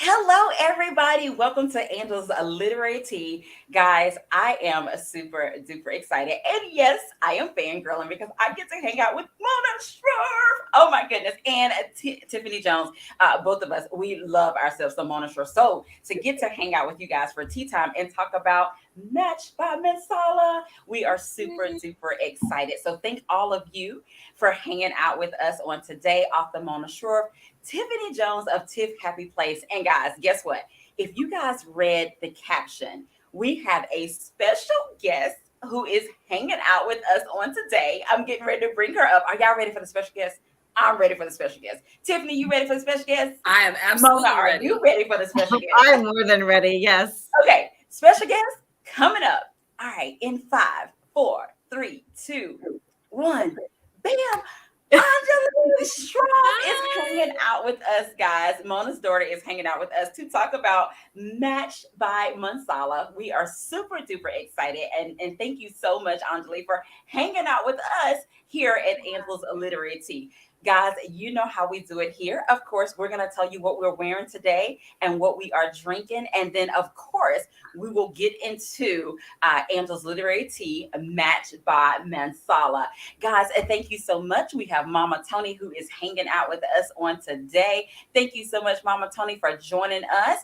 Hello, everybody. Welcome to Angel's Literary Tea. Guys, I am super duper excited. And yes, I am fangirling because I get to hang out with Mona Shroff. Oh my goodness. And Tiffany Jones. Both of us, we love ourselves some Mona Shroff. So to get to hang out with you guys for tea time and talk about Match by Masala, we are super duper excited. So thank all of you for hanging out with us on today off the Mona Shroff. Tiffany Jones of Tiff Happy Place. And guys, guess what? If you guys read the caption, we have a special guest who is hanging out with us on today. I'm getting ready to bring her up. Are y'all ready for the special guest? I'm ready for the special guest. Tiffany, you ready for the special guest? I am absolutely Mona, are ready. you ready for the special guest? I'm more than ready. Yes. Okay, special guest coming up. All right, in 5, 4, 3, 2, 1. Bam! Angela Shroff is hanging out with us, guys. Mona's daughter is hanging out with us to talk about Match by Masala. We are super duper excited. And thank you so much, Anjali, for hanging out with us here at Angel's Literary Tea. Guys, you know how we do it here. Of course, we're going to tell you what we're wearing today and what we are drinking. And then, of course, we will get into Angel's Literary Tea, Match by Masala. Guys, thank you so much. We have Mama Tony who is hanging out with us on today. Thank you so much, Mama Tony, for joining us.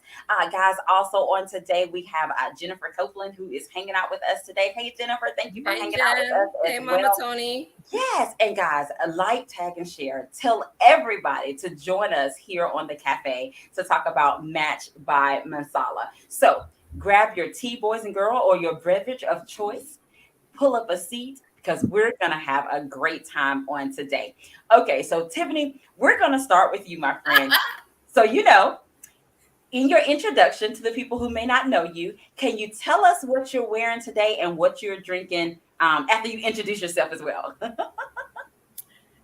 Guys, also on today, we have Jennifer Copeland who is hanging out with us today. Hey, Jennifer, thank you for hanging out with us. Hey, Mama Tony. Yes, and guys, like, tag, and share. Tell everybody to join us here on the cafe to talk about Match by Masala. So grab your tea, boys and girls, or your beverage of choice. Pull up a seat because we're going to have a great time on today. Okay, so Tiffany, we're going to start with you, my friend. So, in your introduction to the people who may not know you, can you tell us what you're wearing today and what you're drinking after you introduce yourself as well?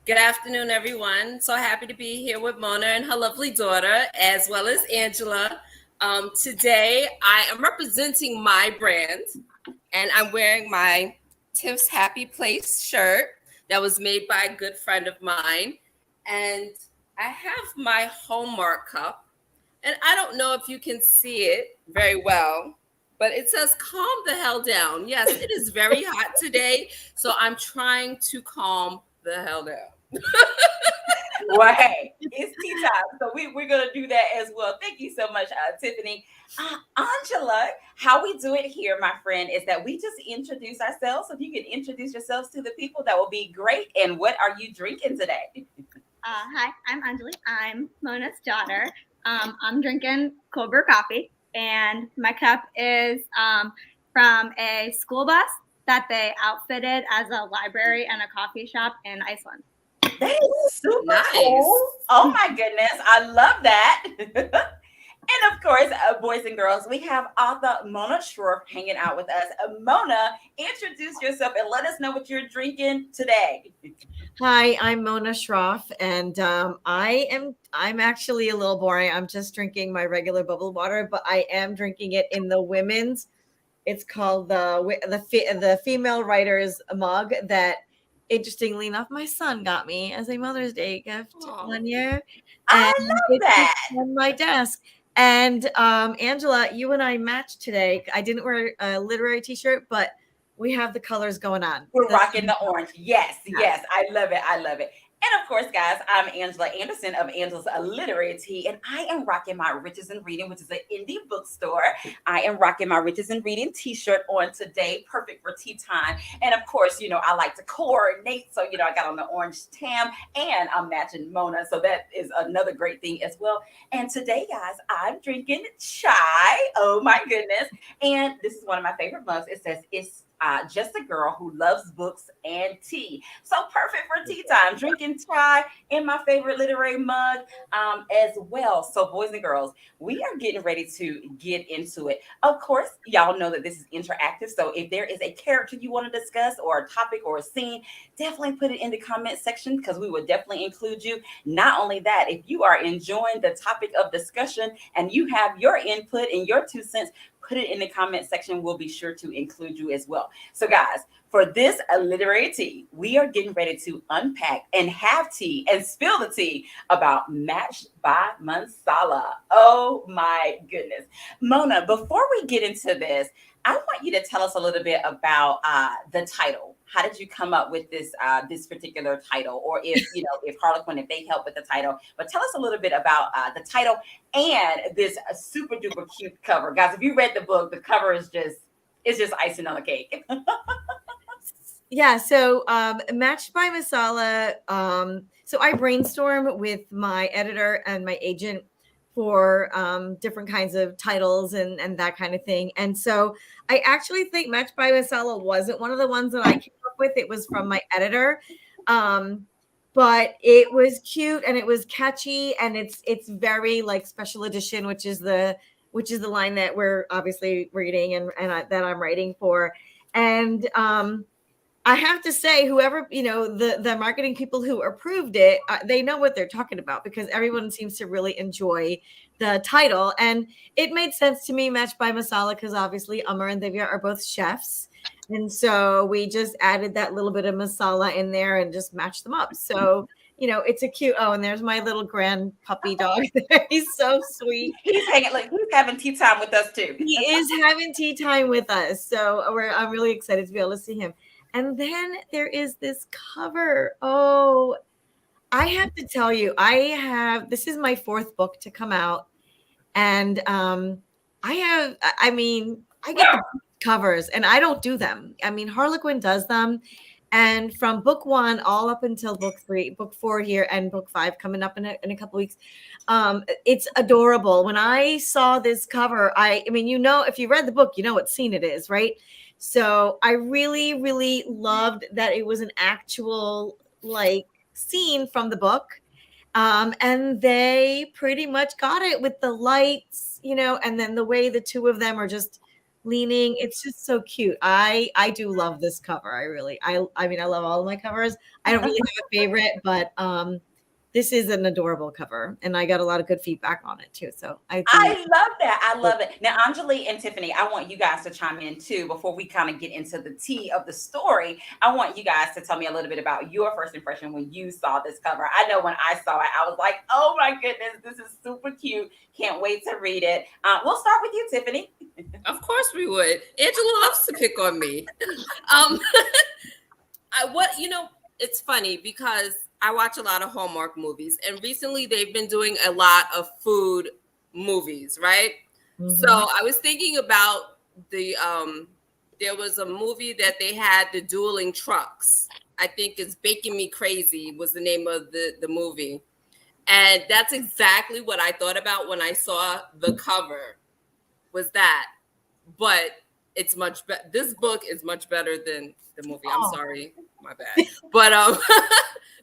Good afternoon, everyone. So happy to be here with Mona and her lovely daughter, as well as Angela. Today, I am representing my brand, and I'm wearing my Tiff's Happy Place shirt that was made by a good friend of mine. And I have my Hallmark cup, and I don't know if you can see it very well, but it says calm the hell down. Yes, it is very hot today, so I'm trying to calm the hell down. Well, hey, it's tea time, so we're going to do that as well. Thank you so much, Tiffany. Angela, how we do it here, my friend, is that we just introduce ourselves. So if you can introduce yourselves to the people, that will be great. And what are you drinking today? Hi, I'm Anjali. I'm Mona's daughter. I'm drinking cold brew coffee, and my cup is from a school bus that they outfitted as a library and a coffee shop in Iceland. That is super Nice. cool. Oh my goodness, I love that. And of course, boys and girls, we have author Mona Shroff hanging out with us. Mona, introduce yourself and let us know what you're drinking today. Hi, I'm Mona Shroff, and I'm actually a little boring. I'm just drinking my regular bubble water, but I am drinking it in the women's. It's called the female writer's mug that, interestingly enough, my son got me as a Mother's Day gift one year. I And love it's that. on my desk. And Angela, you and I matched today. I didn't wear a literary t-shirt, but we have the colors going on. We're rocking the orange. Yes. I love it. And of course, guys, I'm Angela Anderson of Angela's Literary Tea, and I am rocking my Riches and Reading, which is an indie bookstore. I am rocking my Riches and Reading t-shirt on today, perfect for tea time. And of course, I like to coordinate. So, I got on the orange tam and I'm matching Mona. So that is another great thing as well. And today, guys, I'm drinking chai. Oh my goodness. And this is one of my favorite mugs. It says, it's just a girl who loves books and tea. So perfect for tea time. Drinking chai in my favorite literary mug as well. So boys and girls, we are getting ready to get into it. Of course, y'all know that this is interactive. So if there is a character you want to discuss or a topic or a scene, definitely put it in the comment section because we will definitely include you. Not only that, if you are enjoying the topic of discussion and you have your input and your 2 cents, put it in the comment section. We'll be sure to include you as well. So guys, for this literary tea, we are getting ready to unpack and have tea and spill the tea about Matched by Masala. Oh my goodness. Mona, before we get into this, I want you to tell us a little bit about the title. How did you come up with this particular title, or if Harlequin, if they help with the title? But tell us a little bit about the title and this super duper cute cover, guys. If you read the book, the cover is just icing on the cake. Yeah, so Matched by Masala. So I brainstorm with my editor and my agent for different kinds of titles and that kind of thing. And so I actually think Matched by Masala wasn't one of the ones that I came up with. It was from my editor. But it was cute and it was catchy, and it's very like special edition, which is the line that we're obviously reading and that I'm writing for. And I have to say, whoever, the marketing people who approved it, they know what they're talking about, because everyone seems to really enjoy the title. And it made sense to me, Matched by Masala, because obviously Amar and Divya are both chefs. And so we just added that little bit of masala in there and just matched them up. So, it's a cute, and there's my little grand puppy dog there. He's so sweet. He's having tea time with us too. He is having tea time with us. So I'm really excited to be able to see him. And then there is this cover. Oh, I have to tell you, this is my 4th book to come out. And I get the covers and I don't do them. I mean, Harlequin does them. And from book 1 all up until book 3, book 4 here, and book 5 coming up in a couple weeks, it's adorable. When I saw this cover, if you read the book, you know what scene it is, right? So I really, really loved that it was an actual scene from the book. And they pretty much got it with the lights, and then the way the two of them are just leaning. It's just so cute. I do love this cover. I love all of my covers. I don't really have a favorite, but this is an adorable cover, and I got a lot of good feedback on it too. So I love that. I love it. Now, Anjali and Tiffany, I want you guys to chime in too before we kind of get into the tea of the story. I want you guys to tell me a little bit about your first impression when you saw this cover. I know when I saw it, I was like, oh my goodness, this is super cute. Can't wait to read it. We'll start with you, Tiffany. Of course we would. Angela loves to pick on me. It's funny because I watch a lot of Hallmark movies, and recently they've been doing a lot of food movies, right? Mm-hmm. So I was thinking about there was a movie that they had, The Dueling Trucks. I think it's Baking Me Crazy was the name of the movie. And that's exactly what I thought about when I saw the cover, was that. But it's much better. This book is much better than the movie. I'm sorry, my bad. But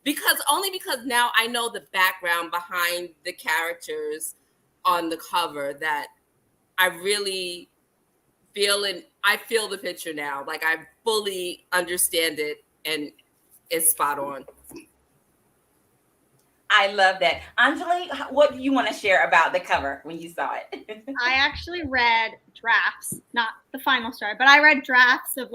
because now I know the background behind the characters on the cover, that I really feel it. I feel the picture now. Like I fully understand it, and it's spot on. I love that. Anjali, what do you want to share about the cover when you saw it? I actually read drafts, not the final story, but I read drafts of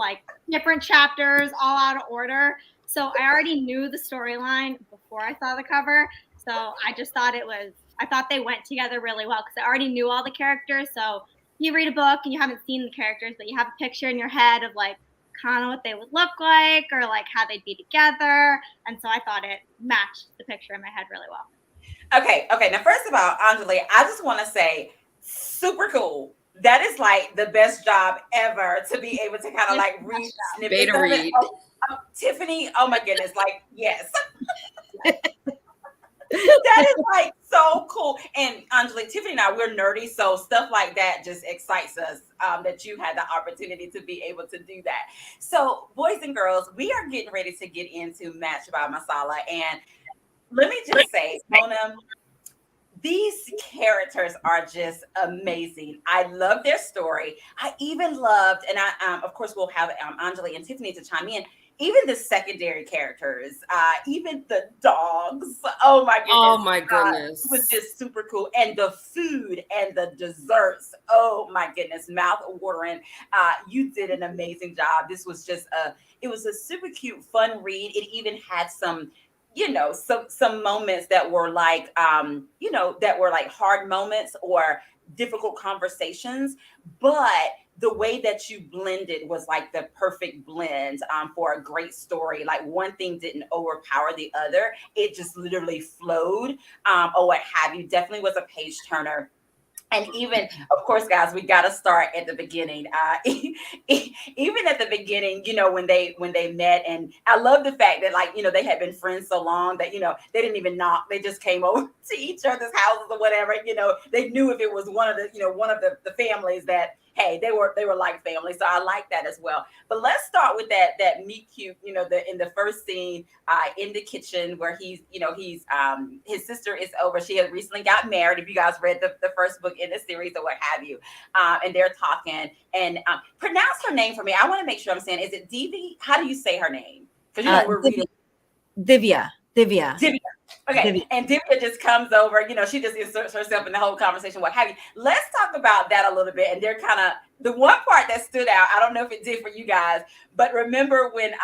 different chapters all out of order. So I already knew the storyline before I saw the cover. So I just thought I thought they went together really well because I already knew all the characters. So you read a book and you haven't seen the characters, but you have a picture in your head of kind of what they would look like, or how they'd be together. And so I thought it matched the picture in my head really well. Okay. Now, first of all, Anjali, I just want to say, super cool. That is the best job ever, to be able to kind of read snippets of it. Tiffany, oh my goodness, yes. That is so cool. And Anjali, Tiffany and I, we're nerdy, so stuff like that just excites us, that you had the opportunity to be able to do that. So boys and girls, we are getting ready to get into Matched by Masala. And let me just say, Mona, these characters are just amazing. I love their story. I even loved, and I of course we'll have Anjali and Tiffany to chime in. even the secondary characters, even the dogs. Oh my Oh goodness. my It was goodness. just super cool. And the food and the desserts. Oh my goodness. Mouth watering. You did an amazing job. This was just it was a super cute, fun read. It even had some, some moments that were like, that were like hard moments or difficult conversations, but the way that you blended was like the perfect blend, for a great story. Like one thing didn't overpower the other. It just literally flowed, or what have you. Definitely was a page turner. And even, of course, guys, we got to start at the beginning. Even at the beginning, when they met, and I love the fact that, like, they had been friends so long that they didn't even knock; they just came over to each other's houses or whatever. They knew if it was one of the families that, hey, they were like family. So I like that as well. But let's start with that meet cute. In the first scene, in the kitchen where his sister is over. She had recently got married. If you guys read the first book in the series or what have you, and they're talking, and pronounce her name for me. I want to make sure I'm saying, is it Divi? How do you say her name? Because we're reading Divya. Divya. Okay, Divya. and Divya just comes over, she just inserts herself in the whole conversation, what have you. Let's talk about that a little bit. And they're kind of the one part that stood out. I don't know if it did for you guys, but remember when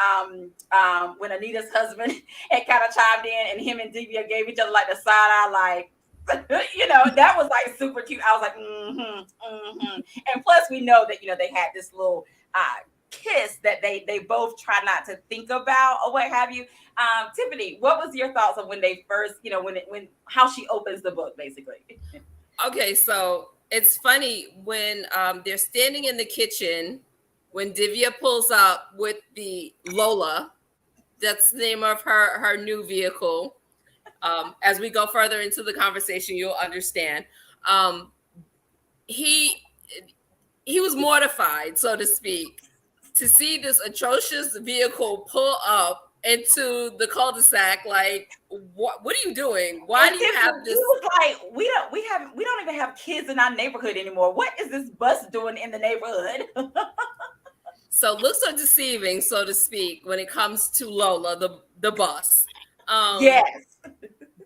Anita's husband had kind of chimed in, and him and Divya gave each other like the side eye, like, that was like super cute. I was like, And plus, we know that they had this little kiss that they both try not to think about or what have you. Tiffany, what was your thoughts on when they first, when how she opens the book, basically? Okay, so it's funny when they're standing in the kitchen when Divya pulls up with the Lola. That's the name of her new vehicle. As we go further into the conversation, you'll understand. He was mortified, so to speak, to see this atrocious vehicle pull up into the cul-de-sac. Like, what are you doing? Why do you have He this? was like, we don't even have kids in our neighborhood anymore. What is this bus doing in the neighborhood? So looks are deceiving, so to speak, when it comes to Lola, the bus. Yes.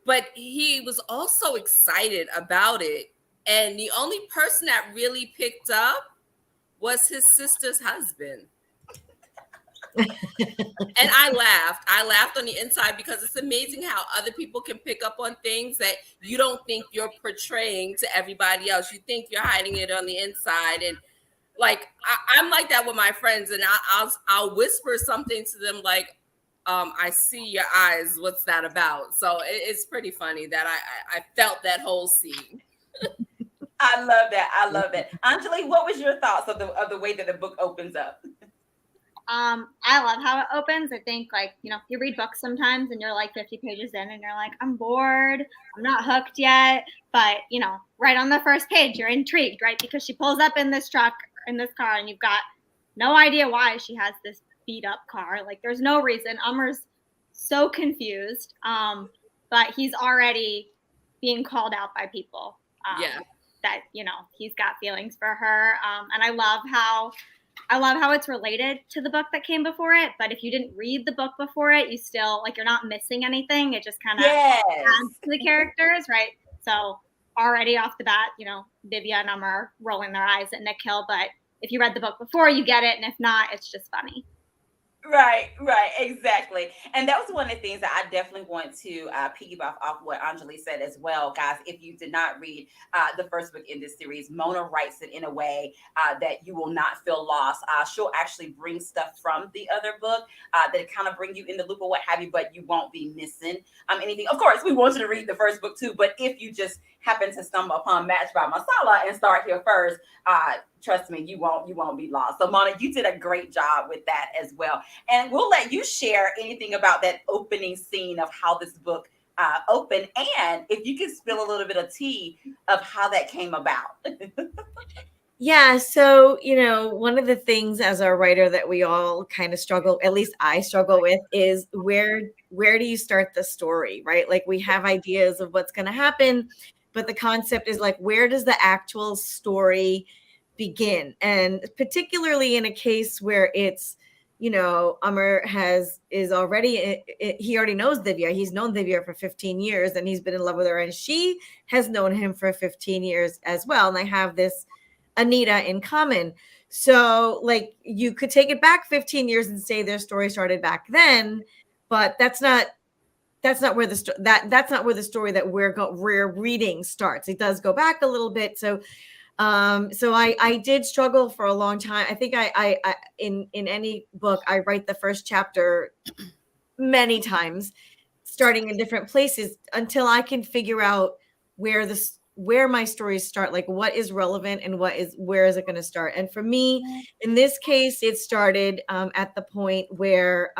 But he was also excited about it. And the only person that really picked up was his sister's husband. And I laughed. I laughed on the inside because it's amazing how other people can pick up on things that you don't think you're portraying to everybody else. You think you're hiding it on the inside. And like, I'm like that with my friends, and I'll whisper something to them like, I see your eyes. What's that about? So it's pretty funny that I felt that whole scene. I love that. I love that. Anjali, what was your thoughts of the way that the book opens up? I love how it opens. I think, like, you read books sometimes and you're like 50 pages in and you're like, I'm bored. I'm not hooked yet. But, right on the first page, you're intrigued, right? Because she pulls up in this car, and you've got no idea why she has this beat up car. Like, there's no reason. Ummer's so confused. But he's already being called out by people. Yeah. That, he's got feelings for her. And I love how it's related to the book that came before it. But if you didn't read the book before it, you still, like, you're not missing anything. It just kind of adds to the characters, right? So already off the bat, Divya and Umar are rolling their eyes at Nick Hill. But if you read the book before, you get it. And if not, it's just funny. Right, exactly. And that was one of the things that I definitely want to piggyback off what Anjali said as well, guys. If you did not read the first book in this series, Mona writes it in a way that you will not feel lost. She'll actually bring stuff from the other book that kind of bring you in the loop or what have you, but you won't be missing anything. Of course, we want you to read the first book too, but if you just happen to stumble upon Match by Masala and start here first, trust me, you won't be lost. So Mona, you did a great job with that as well. And we'll let you share anything about that opening scene of how this book opened, and if you could spill a little bit of tea of how that came about. Yeah. So, one of the things as a writer that we all kind of struggle, at least I struggle with, is where do you start the story, right? Like, we have ideas of what's going to happen, but the concept is like, where does the actual story begin? And particularly in a case where it's Amr he already knows Divya. He's known Divya for 15 years and he's been in love with her, and she has known him for 15 years as well. And they have this Anita in common. So like you could take it back 15 years and say their story started back then, but that's not where that's not where the story that we're reading starts. It does go back a little bit. So I did struggle for a long time. I think I in any book I write the first chapter many times, starting in different places until I can figure out where my stories start, like what is relevant and where is it going to start. And for me, in this case, it started at the point where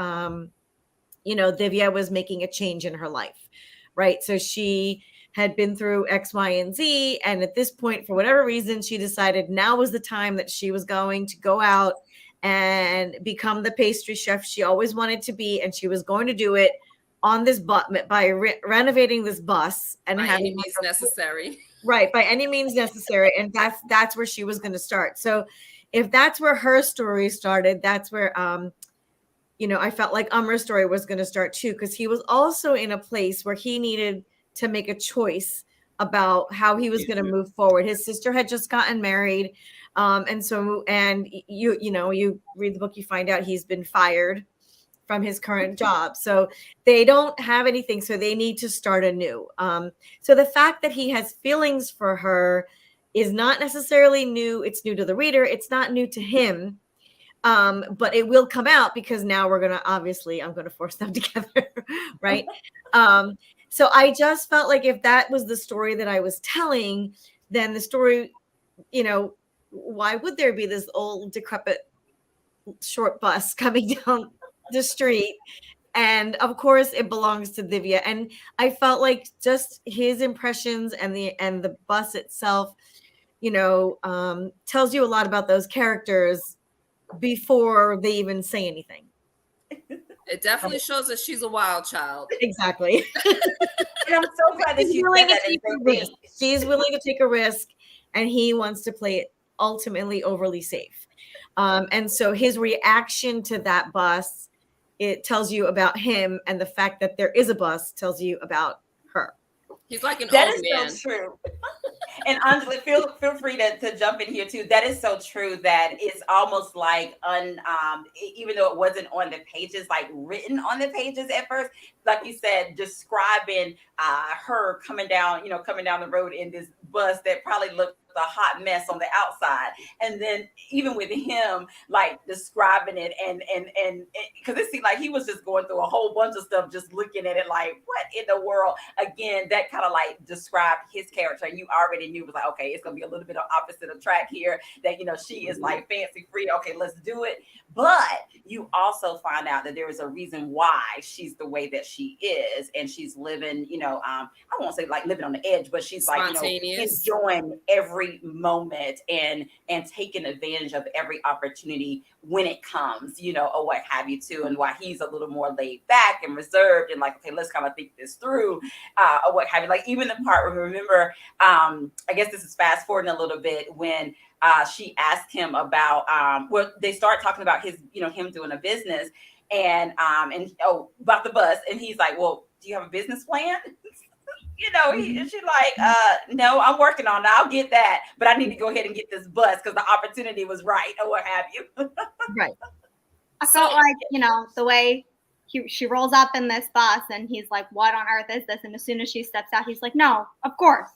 Divya was making a change in her life, right? So she had been through X, Y, and Z. And at this point, for whatever reason, she decided now was the time that she was going to go out and become the pastry chef she always wanted to be. And she was going to do it on this bus by renovating this bus and by having any means necessary. Right, by any means necessary. And that's where she was going to start. So if that's where her story started, that's where I felt like Amr's story was going to start too, because he was also in a place where he needed to make a choice about how he was going to move forward. His sister had just gotten married. And you read the book, you find out he's been fired from his current job. So they don't have anything. So they need to start anew. So the fact that he has feelings for her is not necessarily new. It's new to the reader. It's not new to him. But it will come out because now I'm going to force them together. Right. So I just felt like if that was the story that I was telling, then the story, why would there be this old decrepit short bus coming down the street? And of course it belongs to Divya. And I felt like just his impressions and the bus itself, tells you a lot about those characters before they even say anything. It definitely shows that she's a wild child. Exactly. And I'm so glad that you said that. She's willing to take a risk, and he wants to play it ultimately overly safe. And so his reaction to that bus, it tells you about him, and the fact that there is a bus tells you about her. He's like an that old is man. So true. And Angela, feel free to jump in here too. That is so true. That it's almost like even though it wasn't on the pages, like written on the pages at first, like you said, describing her coming down the road in this bus that probably looked a hot mess on the outside, and then even with him like describing it and because it seemed like he was just going through a whole bunch of stuff, just looking at it like, what in the world? Again, that kind of like described his character, and you already knew it was like, okay, it's gonna be a little bit of opposite of track here, that she is like fancy free, okay, let's do it. But you also find out that there is a reason why she's the way that she is, and she's living, I won't say like living on the edge, but she's like, enjoying every moment and taking advantage of every opportunity when it comes, or what have you too, and why he's a little more laid back and reserved and like, okay, let's kind of think this through, or what have you. Like even the part where, remember, I guess this is fast forwarding a little bit, when she asked him about they start talking about his, him doing a business and about the bus, and he's like, well, do you have a business plan? She's like, no, I'm working on it. I'll get that, but I need to go ahead and get this bus because the opportunity was right, or what have you. Right. I felt like, the way she rolls up in this bus and he's like, what on earth is this? And as soon as she steps out, he's like, no, of course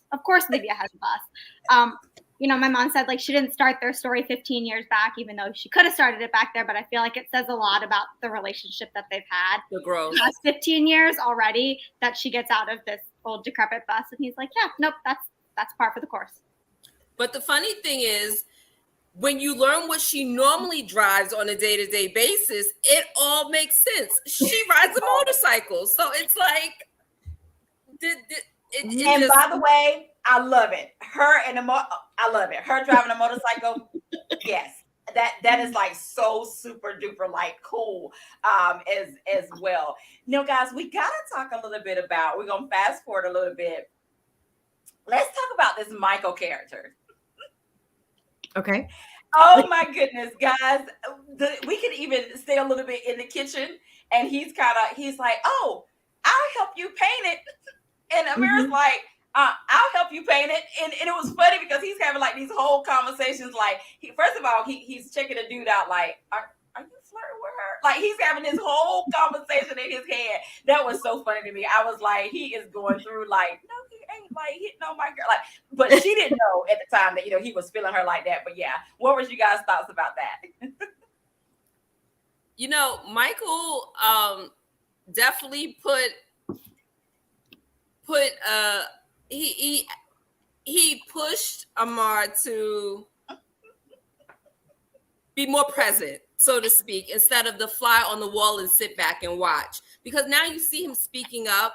Livia has a bus. My mom said like she didn't start their story 15 years back, even though she could have started it back there. But I feel like it says a lot about the relationship that they've had. The growth. Past 15 years already that she gets out of this old decrepit bus, and he's like, yeah, nope, that's par for the course. But the funny thing is, when you learn what she normally drives on a day-to-day basis, it all makes sense. She rides a motorcycle, so it's like, by the way, I love it. I love it. Her driving a motorcycle, yes. That is like so super duper like cool as well. Guys, we gotta talk a little bit about, we're gonna fast forward a little bit. Let's talk about this Michael character. Okay. Oh my goodness, guys. We could even stay a little bit in the kitchen, and he's like, "Oh, I'll help you paint it." And Amira's Mhm. like, I'll help you paint it. And it was funny because he's having like these whole conversations. Like, first of all, he's checking the dude out, like, are you flirting with her? Like, he's having this whole conversation in his head. That was so funny to me. I was like, he is going through, like, no, he ain't like hitting on my girl. Like, but she didn't know at the time that, he was feeling her like that. But yeah, what was you guys' thoughts about that? Michael definitely put he pushed Amar to be more present, so to speak, instead of the fly on the wall and sit back and watch. Because now you see him speaking up,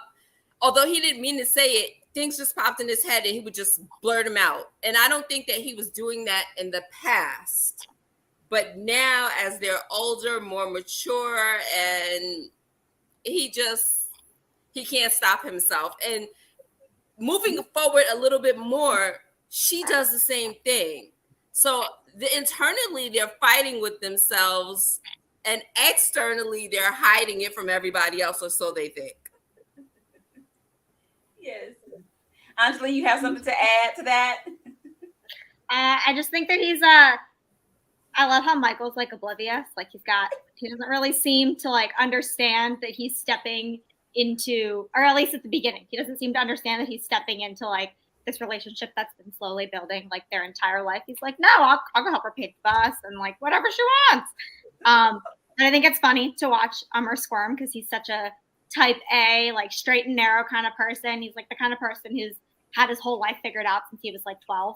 although he didn't mean to say it, things just popped in his head and he would just blurt them out. And I don't think that he was doing that in the past. But now, as they're older, more mature, and he can't stop himself. And moving forward a little bit more, she does the same thing. So internally, they're fighting with themselves, and externally, they're hiding it from everybody else, or so they think. Yes. Angela, you have something to add to that? I just think that I love how Michael's like oblivious. Like he doesn't really seem to like understand that he's stepping into, or at least at the beginning, he doesn't seem to understand that he's stepping into like this relationship that's been slowly building like their entire life. He's like, no, I'll go help her pay the bus and like whatever she wants. And I think it's funny to watch Umar squirm because he's such a type A, like straight and narrow kind of person. He's like the kind of person who's had his whole life figured out since he was like 12.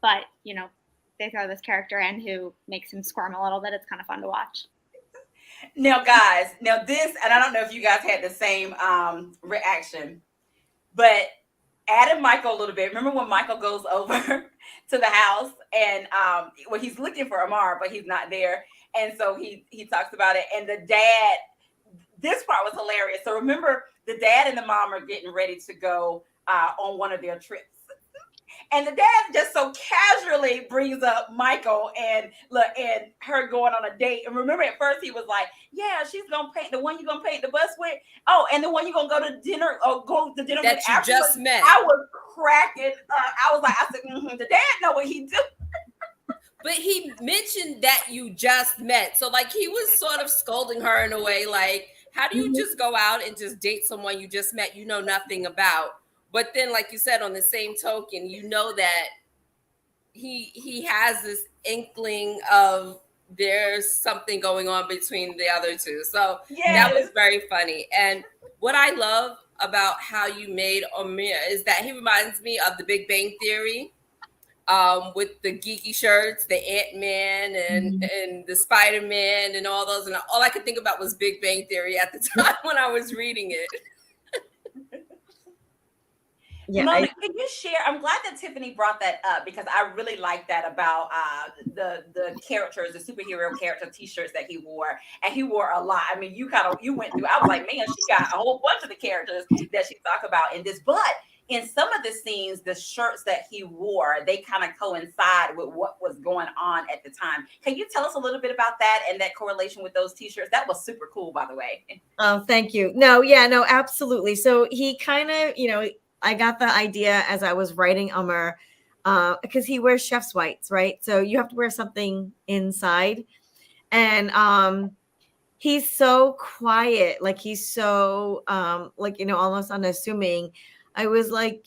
But they throw this character in who makes him squirm a little bit. It's kind of fun to watch. Now, guys, this, and I don't know if you guys had the same reaction, but added Michael a little bit. Remember when Michael goes over to the house and he's looking for Amar, but he's not there. And so he talks about it. And the dad, this part was hilarious. So remember, the dad and the mom are getting ready to go on one of their trips. And the dad just so casually brings up Michael and her going on a date. And remember, at first he was like, "Yeah, she's gonna paint the one you're gonna paint the bus with. Oh, and the one you're gonna go to dinner or go to dinner that with you afterwards." just met. I was cracking up. I said, the dad know what he do. But he mentioned that you just met, so like he was sort of scolding her in a way, like, how do you just go out and just date someone you just met, you know nothing about? But then, like you said, on the same token, that he has this inkling of there's something going on between the other two. So That was very funny. And what I love about how you made Amir is that he reminds me of the Big Bang Theory, with the geeky shirts, the Ant-Man and the Spider-Man and all those. And all I could think about was Big Bang Theory at the time when I was reading it. Yeah, Mona, can you share? I'm glad that Tiffany brought that up because I really like that about the characters, the superhero character T-shirts that he wore, and he wore a lot. I mean, you went through. I was like, man, she got a whole bunch of the characters that she talked about in this. But in some of the scenes, the shirts that he wore, they kind of coincide with what was going on at the time. Can you tell us a little bit about that and that correlation with those T-shirts? That was super cool, by the way. Oh, thank you. No, absolutely. So he kind of, I got the idea as I was writing Umar, because he wears chef's whites, right? So you have to wear something inside. And he's so quiet, like he's so almost unassuming. I was like,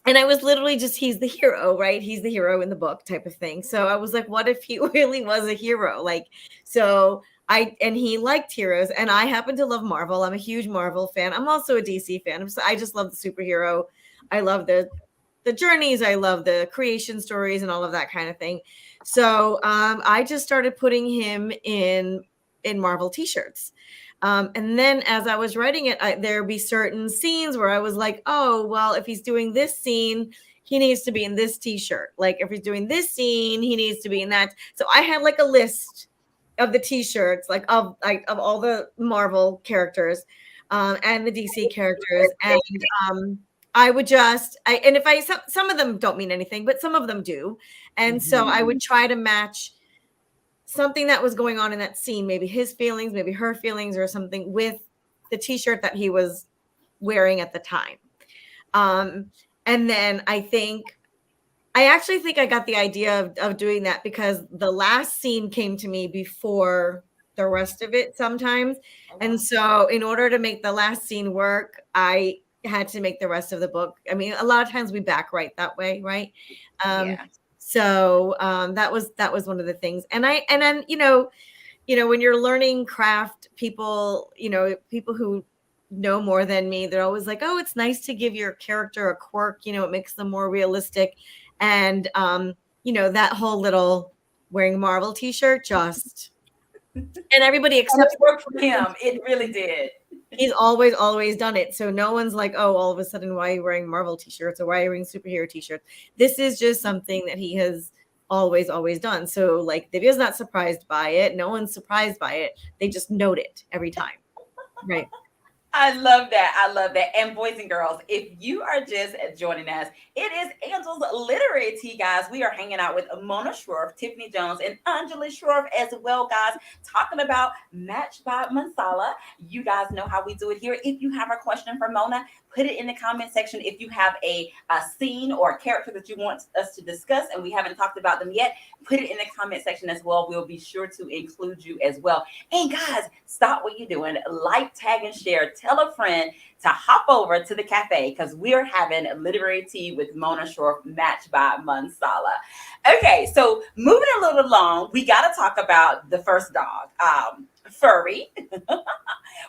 and I was literally just, he's the hero, right? He's the hero in the book type of thing. So I was like, what if he really was a hero? Like, so and he liked heroes, and I happen to love Marvel. I'm a huge Marvel fan. I'm also a DC fan. I just love the superhero. I love the journeys. I love the creation stories and all of that kind of thing. So I just started putting him in Marvel t-shirts. And then as I was writing it, there'd be certain scenes where I was like, oh, well, if he's doing this scene, he needs to be in this t-shirt. Like if he's doing this scene, he needs to be in that. So I had like a list of the t-shirts, of all the Marvel characters and the DC characters. And I would just, and if some of them don't mean anything, but some of them do. And so I would try to match something that was going on in that scene, maybe his feelings, maybe her feelings or something, with the t-shirt that he was wearing at the time. And then I actually think I got the idea of doing that because the last scene came to me before the rest of it sometimes. And so in order to make the last scene work, I had to make the rest of the book. I mean, a lot of times we backwrite that way, right? Yeah. So that was one of the things. And then when you're learning craft, people who know more than me, they're always like, oh, it's nice to give your character a quirk, it makes them more realistic. And that whole little wearing Marvel t-shirt just, and everybody accepts it worked for him. It really did. He's always done it. So no one's like, oh, all of a sudden, why are you wearing Marvel t-shirts or why are you wearing superhero t-shirts? This is just something that he has always done. So like, Divya's not surprised by it. No one's surprised by it. They just note it every time. Right. I love that. I love that. And boys and girls, if you are just joining us, it is Angel's Literary Tea, guys. We are hanging out with Mona Shroff, Tiffany Jones, and Angela Shroff as well, guys, talking about Match by Masala. You guys know how we do it here. If you have a question for Mona, put it in the comment section. If you have a scene or a character that you want us to discuss and we haven't talked about them yet, put it in the comment section as well. We'll be sure to include you as well. And guys, stop what you're doing. Like, tag, and share. Tell a friend to hop over to the cafe because we are having a literary tea with Mona Shroff, Match by Masala. Okay, so moving a little along, we got to talk about the first dog, Furry.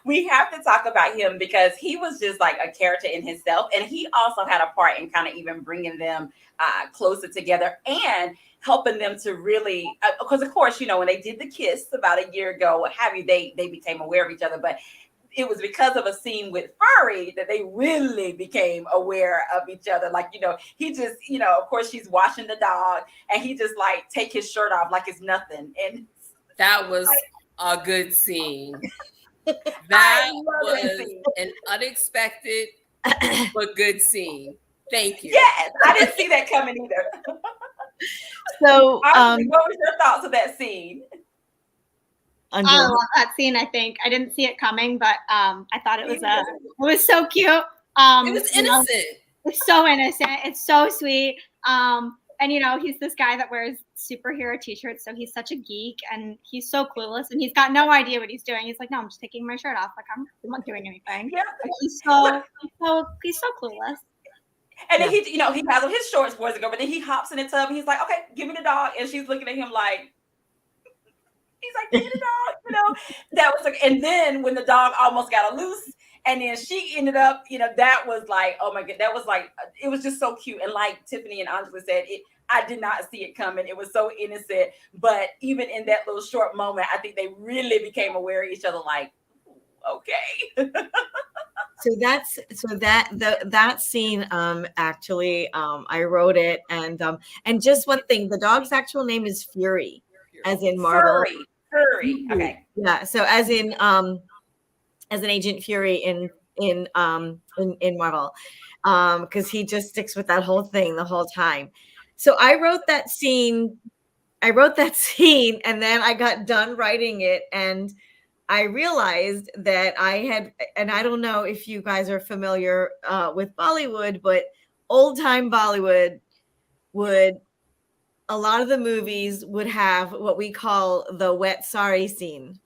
We have to talk about him because he was just like a character in himself, and he also had a part in kind of even bringing them closer together and helping them to really, because of course, when they did the kiss about a year ago, what have you, they became aware of each other, but it was because of a scene with Furry that they really became aware of each other. Like, he just, of course she's washing the dog and he just like take his shirt off like it's nothing. And that was a good scene. That was an unexpected but good scene. Thank you. Yes, I didn't see that coming either. So, what was your thoughts of that scene? I love that scene. I think I didn't see it coming, but I thought it was so cute. It was innocent. It's so innocent. It's so sweet. And he's this guy that wears superhero t-shirts, so he's such a geek and he's so clueless and he's got no idea what he's doing. He's like, no, I'm just taking my shirt off. Like I'm not doing anything. Yeah. He's so clueless. And then he has on his shorts, boys and girls, but then he hops in the tub and he's like, okay, give me the dog. And she's looking at him like, he's like, give me the dog, that was like, and then when the dog almost got loose and then she ended up, that was like, oh my God, that was like, it was just so cute. And like Tiffany and Angela said, I did not see it coming. It was so innocent. But even in that little short moment, I think they really became aware of each other like, okay. that scene actually I wrote it and just one thing, the dog's actual name is Fury, as in Marvel. Furry. Okay. Yeah. So as in Agent Fury in Marvel, because he just sticks with that whole thing the whole time. So I wrote that scene, and then I got done writing it, and I realized that and I don't know if you guys are familiar with Bollywood, but old time Bollywood a lot of the movies would have what we call the wet sari scene.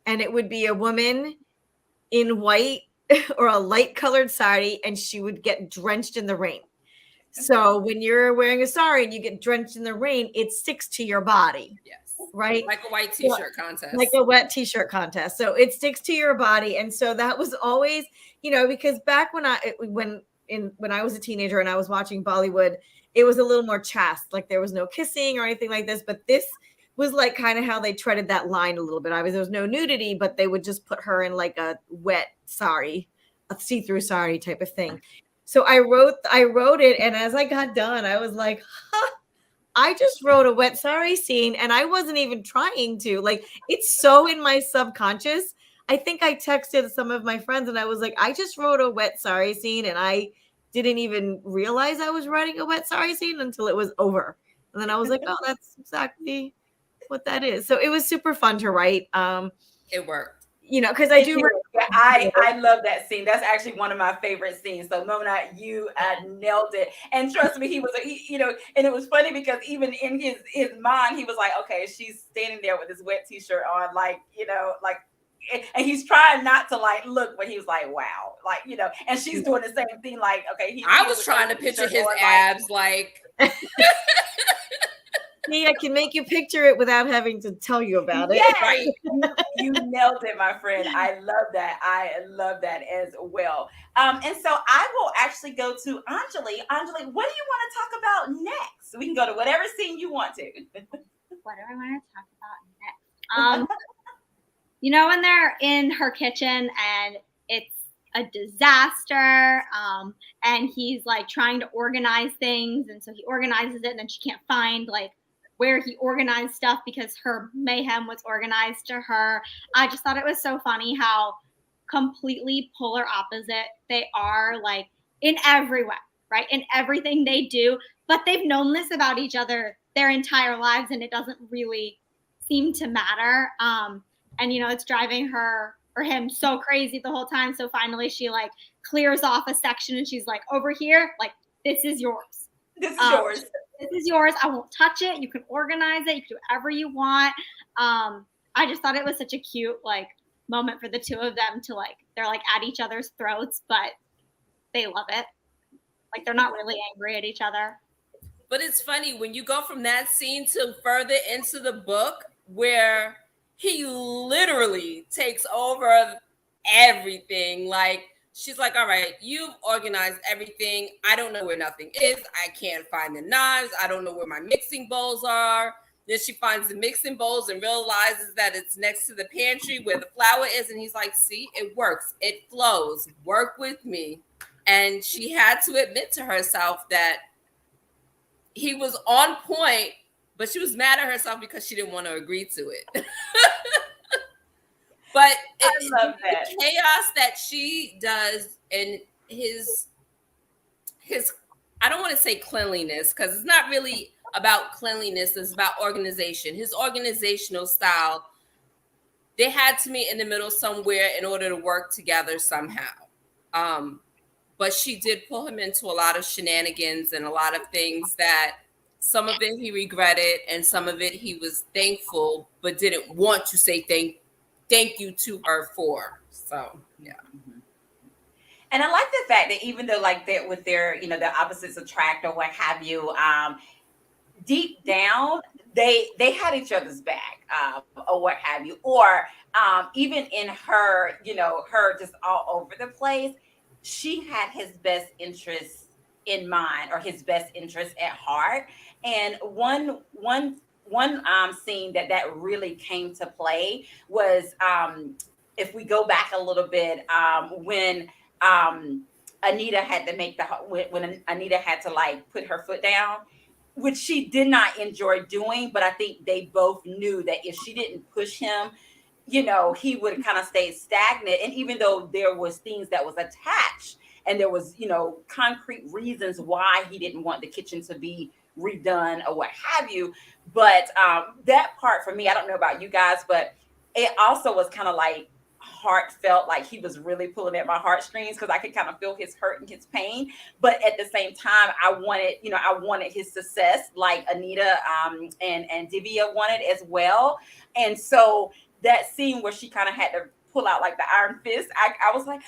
And it would be a woman in white or a light colored sari, and she would get drenched in the rain. So when you're wearing a sari and you get drenched in the rain, it sticks to your body. Yes. Right? Like a white t-shirt contest. Like a wet t-shirt contest. So it sticks to your body. And so that was always, because back when I was a teenager and I was watching Bollywood, it was a little more chaste. Like there was no kissing or anything like this. But this was like kind of how they treaded that line a little bit. There was no nudity, but they would just put her in like a wet sari, a see-through sari type of thing. So I wrote it. And as I got done, I was like, I just wrote a wet sari scene and I wasn't even trying to. Like, it's so in my subconscious. I think I texted some of my friends and I was like, I just wrote a wet sari scene and I didn't even realize I was writing a wet sari scene until it was over. And then I was like, oh, that's exactly what that is. So it was super fun to write. It worked. Because I do. Yeah, I love that scene. That's actually one of my favorite scenes. So Mona, you nailed it. And trust me, and it was funny because even in his mind, he was like, okay, she's standing there with this wet t-shirt on, like, and he's trying not to like look, but he was like, wow, like, and she's doing the same thing. Like, okay, I was trying to picture his abs, like. See, I can make you picture it without having to tell you about it. Yes, right. You nailed it, my friend. I love that. I love that as well. And so I will actually go to Anjali. Anjali, what do you want to talk about next? We can go to whatever scene you want to. What do I want to talk about next? When they're in her kitchen and it's a disaster, and he's like trying to organize things, and so he organizes it, and then she can't find like where he organized stuff because her mayhem was organized to her. I just thought it was so funny how completely polar opposite they are, like in every way, right? In everything they do, but they've known this about each other their entire lives, and it doesn't really seem to matter. And it's driving her or him so crazy the whole time. So finally she like clears off a section and she's like, over here, like, this is yours. This is yours. This is yours. I won't touch it. You can organize it. You can do whatever you want. I just thought it was such a cute like moment for the two of them to like, they're like at each other's throats, but they love it. Like they're not really angry at each other. But it's funny when you go from that scene to further into the book where he literally takes over everything. Like, she's like, all right, you've organized everything. I don't know where nothing is. I can't find the knives. I don't know where my mixing bowls are. Then she finds the mixing bowls and realizes that it's next to the pantry where the flour is. And he's like, see, it works. It flows. Work with me. And she had to admit to herself that he was on point, but she was mad at herself because she didn't want to agree to it. But I love that. The chaos that she does and his I don't want to say cleanliness because it's not really about cleanliness. It's about organization. His organizational style, they had to meet in the middle somewhere in order to work together somehow. But she did pull him into a lot of shenanigans and a lot of things that some of it he regretted and some of it he was thankful but didn't want to say thank you to her for. So yeah. And I like the fact that even though like that with their, the opposites attract or what have you, deep down they had each other's back, or what have you, or even in her, her just all over the place, she had his best interests in mind or his best interest at heart. And one scene that really came to play was, if we go back a little bit, when Anita had to when Anita had to like put her foot down, which she did not enjoy doing, but I think they both knew that if she didn't push him, he would kind of stay stagnant. And even though there was things that was attached and there was, concrete reasons why he didn't want the kitchen to be redone or what have you. But that part for me, I don't know about you guys, but it also was kind of like heartfelt, like he was really pulling at my heartstrings because I could kind of feel his hurt and his pain. But at the same time, I wanted his success like Anita and Divya wanted as well. And so that scene where she kind of had to pull out like the iron fist, I was like,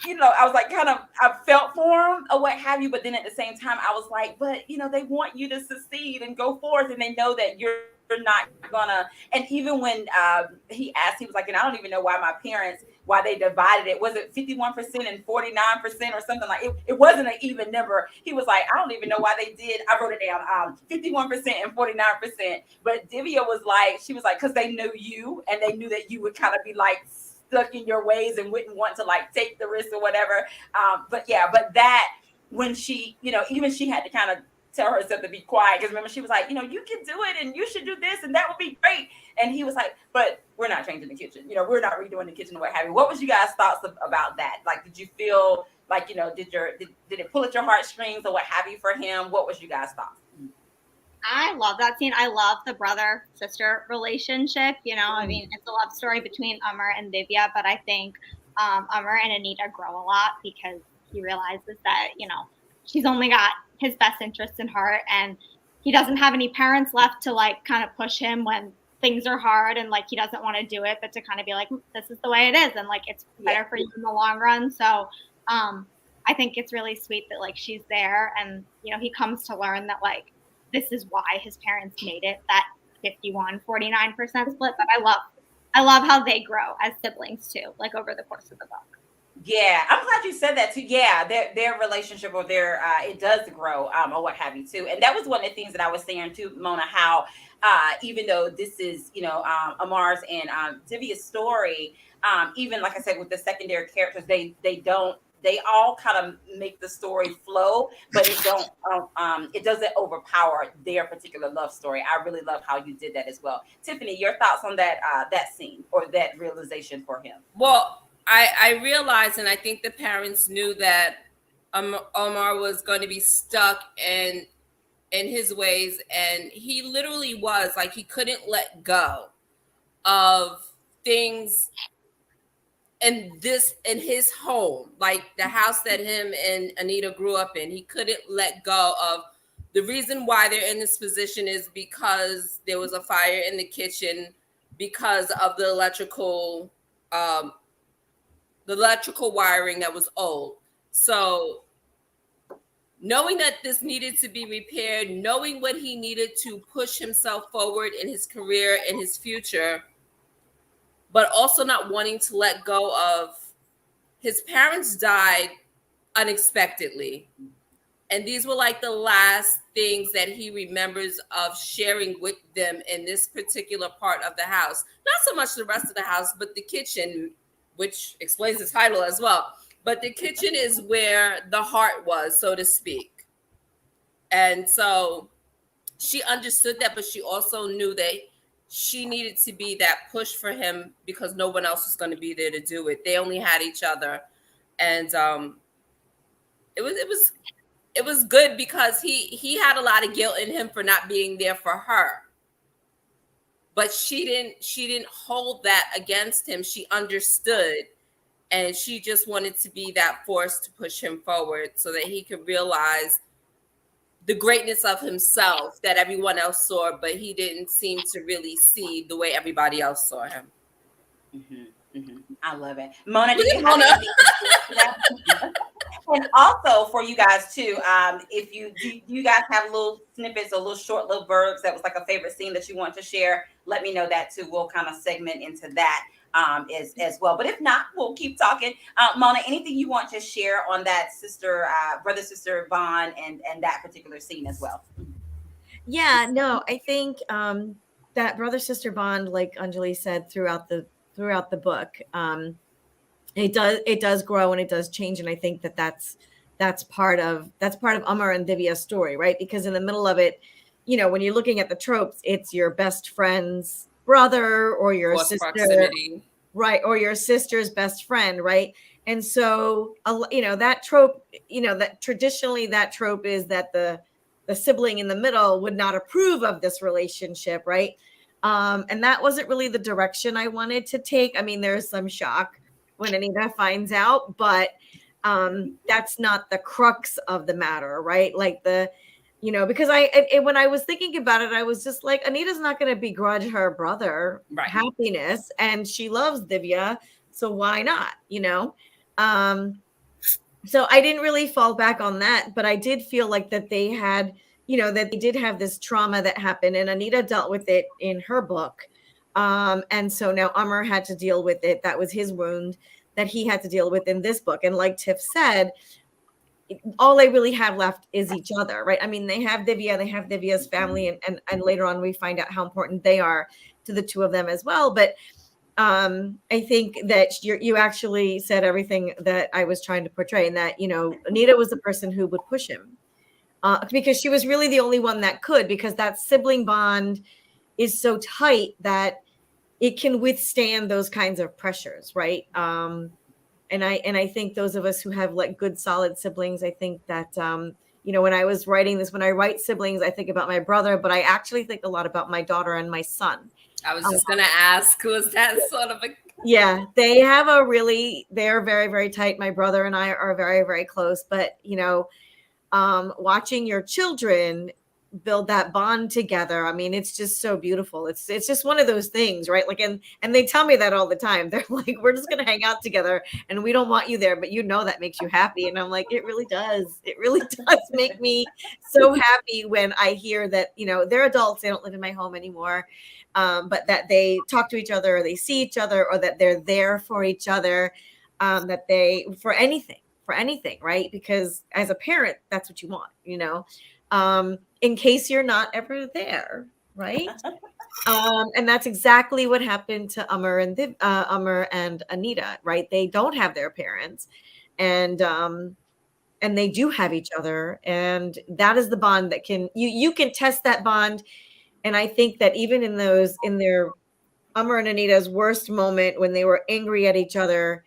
I was like I felt for him or what have you. But then at the same time, I was like, but they want you to succeed and go forth, and they know that you're not gonna. And even when he asked, he was like, and I don't even know why they divided it. Was it 51% and 49% or something like it? It wasn't an even number. He was like, I don't even know why they did. I wrote it down, 51% and 49%. But Divya was like, she was like, because they knew you and they knew that you would kind of be like stuck in your ways and wouldn't want to like take the risk or whatever. But that when she, even she had to kind of tell herself to be quiet, because remember she was like, you can do it and you should do this and that would be great. And he was like, but we're not changing the kitchen, we're not redoing the kitchen or what have you. What was you guys' thoughts about that? Like, did you feel Like, did it pull at your heartstrings or what have you for him? What was you guys' thoughts? I love that scene. I love the brother sister relationship. I mean, it's a love story between Umar and Divya, but I think Umar and Anita grow a lot because he realizes that, she's only got his best interests in heart, and he doesn't have any parents left to like kind of push him when things are hard and like he doesn't want to do it, but to kind of be like, this is the way it is, and like it's better for you in the long run. So I think it's really sweet that like she's there, and he comes to learn that like this is why his parents made it that 51-49% split. But I love how they grow as siblings too, like over the course of the book. Yeah, I'm glad you said that too. Yeah, their relationship or their it does grow or what have you too. And that was one of the things that I was saying too, Mona, how even though this is Amar's and Divya's story, even like I said with the secondary characters, they all kind of make the story flow, but it doesn't overpower their particular love story. I really love how you did that as well. Tiffany, your thoughts on that scene or that realization for him? Well, I realized, and I think the parents knew that Omar was going to be stuck in his ways, and he literally was like, he couldn't let go of things in his home, like the house that him and Anita grew up in. He couldn't let go of the reason why they're in this position is because there was a fire in the kitchen because of the electrical wiring that was old. So knowing that this needed to be repaired, knowing what he needed to push himself forward in his career and his future, but also not wanting to let go of his parents died unexpectedly. And these were like the last things that he remembers of sharing with them in this particular part of the house. Not so much the rest of the house, but the kitchen, which explains the title as well. But the kitchen is where the heart was, so to speak. And so she understood that, but she also knew that she needed to be that push for him because no one else was going to be there to do it. They only had each other. And it was good because he had a lot of guilt in him for not being there for her. But she didn't hold that against him. She understood, and she just wanted to be that force to push him forward so that he could realize the greatness of himself that everyone else saw, but he didn't seem to really see the way everybody else saw him. Mm-hmm, mm-hmm. I love it. Mona, do you have anything to that? And also for you guys too, if you guys have little snippets or little short little verbs that was like a favorite scene that you want to share, let me know that too. We'll kind of segment into that as well. But if not, we'll keep talking. Mona, anything you want to share on that brother sister bond and that particular scene as well? Yeah, no, I think that brother sister bond, like Anjali said, throughout the book, it does grow and it does change, and I think that's part of Amar and Divya's story, right? Because in the middle of it, when you're looking at the tropes, it's your best friend's brother or your Close sister, proximity. right, or your sister's best friend, right? And so that trope, that traditionally that trope is that the sibling in the middle would not approve of this relationship, right? And that wasn't really the direction I wanted to take. I mean, there's some shock when Anita finds out, but that's not the crux of the matter, right? Like because when I was thinking about it, I was just like, Anita's not going to begrudge her brother happiness, and she loves Divya, so why not? So I didn't really fall back on that, but I did feel like that they had, that they did have this trauma that happened, and Anita dealt with it in her book. And so now Amar had to deal with it. That was his wound that he had to deal with in this book. And like Tiff said, all they really have left is each other, right? I mean, they have Divya, they have Divya's family, and later on we find out how important they are to the two of them as well. But I think that you actually said everything that I was trying to portray, and that, Anita was the person who would push him because she was really the only one that could, because that sibling bond is so tight that it can withstand those kinds of pressures, right? I think those of us who have like good solid siblings, I think that when I was writing this, when I write siblings, I think about my brother, but I actually think a lot about my daughter and my son. I was just gonna ask, was that sort of a Yeah, they're very, very tight. My brother and I are very, very close, but watching your children build that bond together, I mean, it's just so beautiful. It's just one of those things, right? Like, and they tell me that all the time. They're like, we're just gonna hang out together and we don't want you there, but that makes you happy. And I'm like, it really does. It really does make me so happy when I hear that, they're adults, they don't live in my home anymore. But that they talk to each other, or they see each other, or that they're there for each other, that they for anything, right? Because as a parent, that's what you want, in case you're not ever there, right? And that's exactly what happened to Umar and Anita, right? They don't have their parents, and they do have each other, and that is the bond that you can test that bond. And I think that even in their Umar and Anita's worst moment, when they were angry at each other,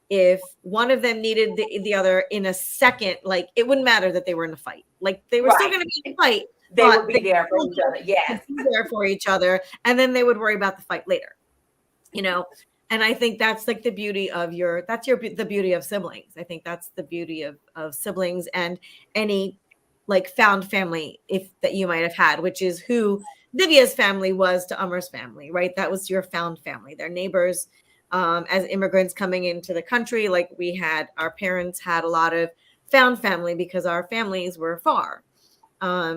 if one of them needed the other in a second, like, it wouldn't matter that they were in a fight. Like, they were still Right. going to be in a fight, They but would be there for each other. Yes. would be there for each other, and then they would worry about the fight later. And I think that's like the beauty of the beauty of siblings. I think that's the beauty of siblings, and any like found family that you might have had, which is who Divya's family was to Umar's family, right? That was your found family. They're neighbors. As immigrants coming into the country, like our parents had a lot of found family because our families were far.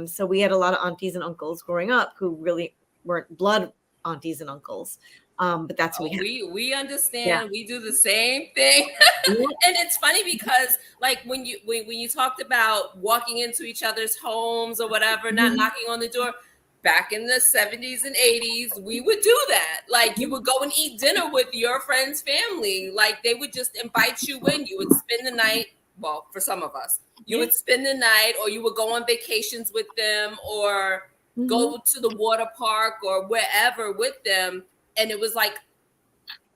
So we had a lot of aunties and uncles growing up who really weren't blood aunties and uncles. But that's what we had. we understand. Yeah. We do the same thing. And it's funny because like when you talked about walking into each other's homes or whatever, not knocking on the door, back in the 70s and 80s, we would do that. Like, you would go and eat dinner with your friend's family. Like, they would just invite you in. You would spend the night. Well, for some of us, you would spend the night, or you would go on vacations with them, or go to the water park or wherever with them. And it was like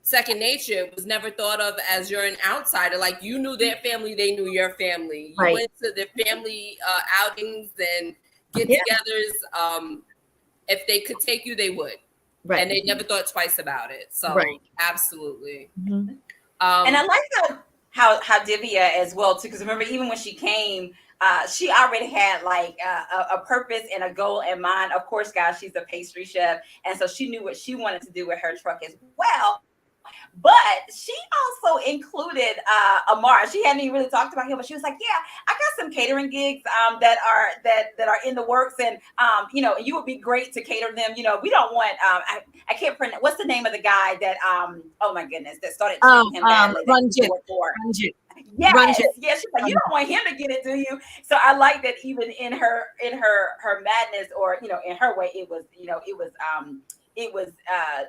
second nature. It was never thought of as you're an outsider. Like, you knew their family, they knew your family. You went to their family outings and get-togethers. If they could take you, they would. Right. And they never thought twice about it. So absolutely. And I like how Divya as well too, because remember, even when she came, she already had like a purpose and a goal in mind. Of course, guys, she's a pastry chef, and so she knew what she wanted to do with her truck as well. But she also included Amar. She hadn't even really talked about him, but she was like, "Yeah, I got some catering gigs that are in the works, and you would be great to cater them. We don't want I can't pronounce what's the name of the guy that oh my goodness, that started treating him badly. Ranjit. Yes, yes. She's like, you don't want him to get it, do you? So I like that even in her madness, or in her way, it was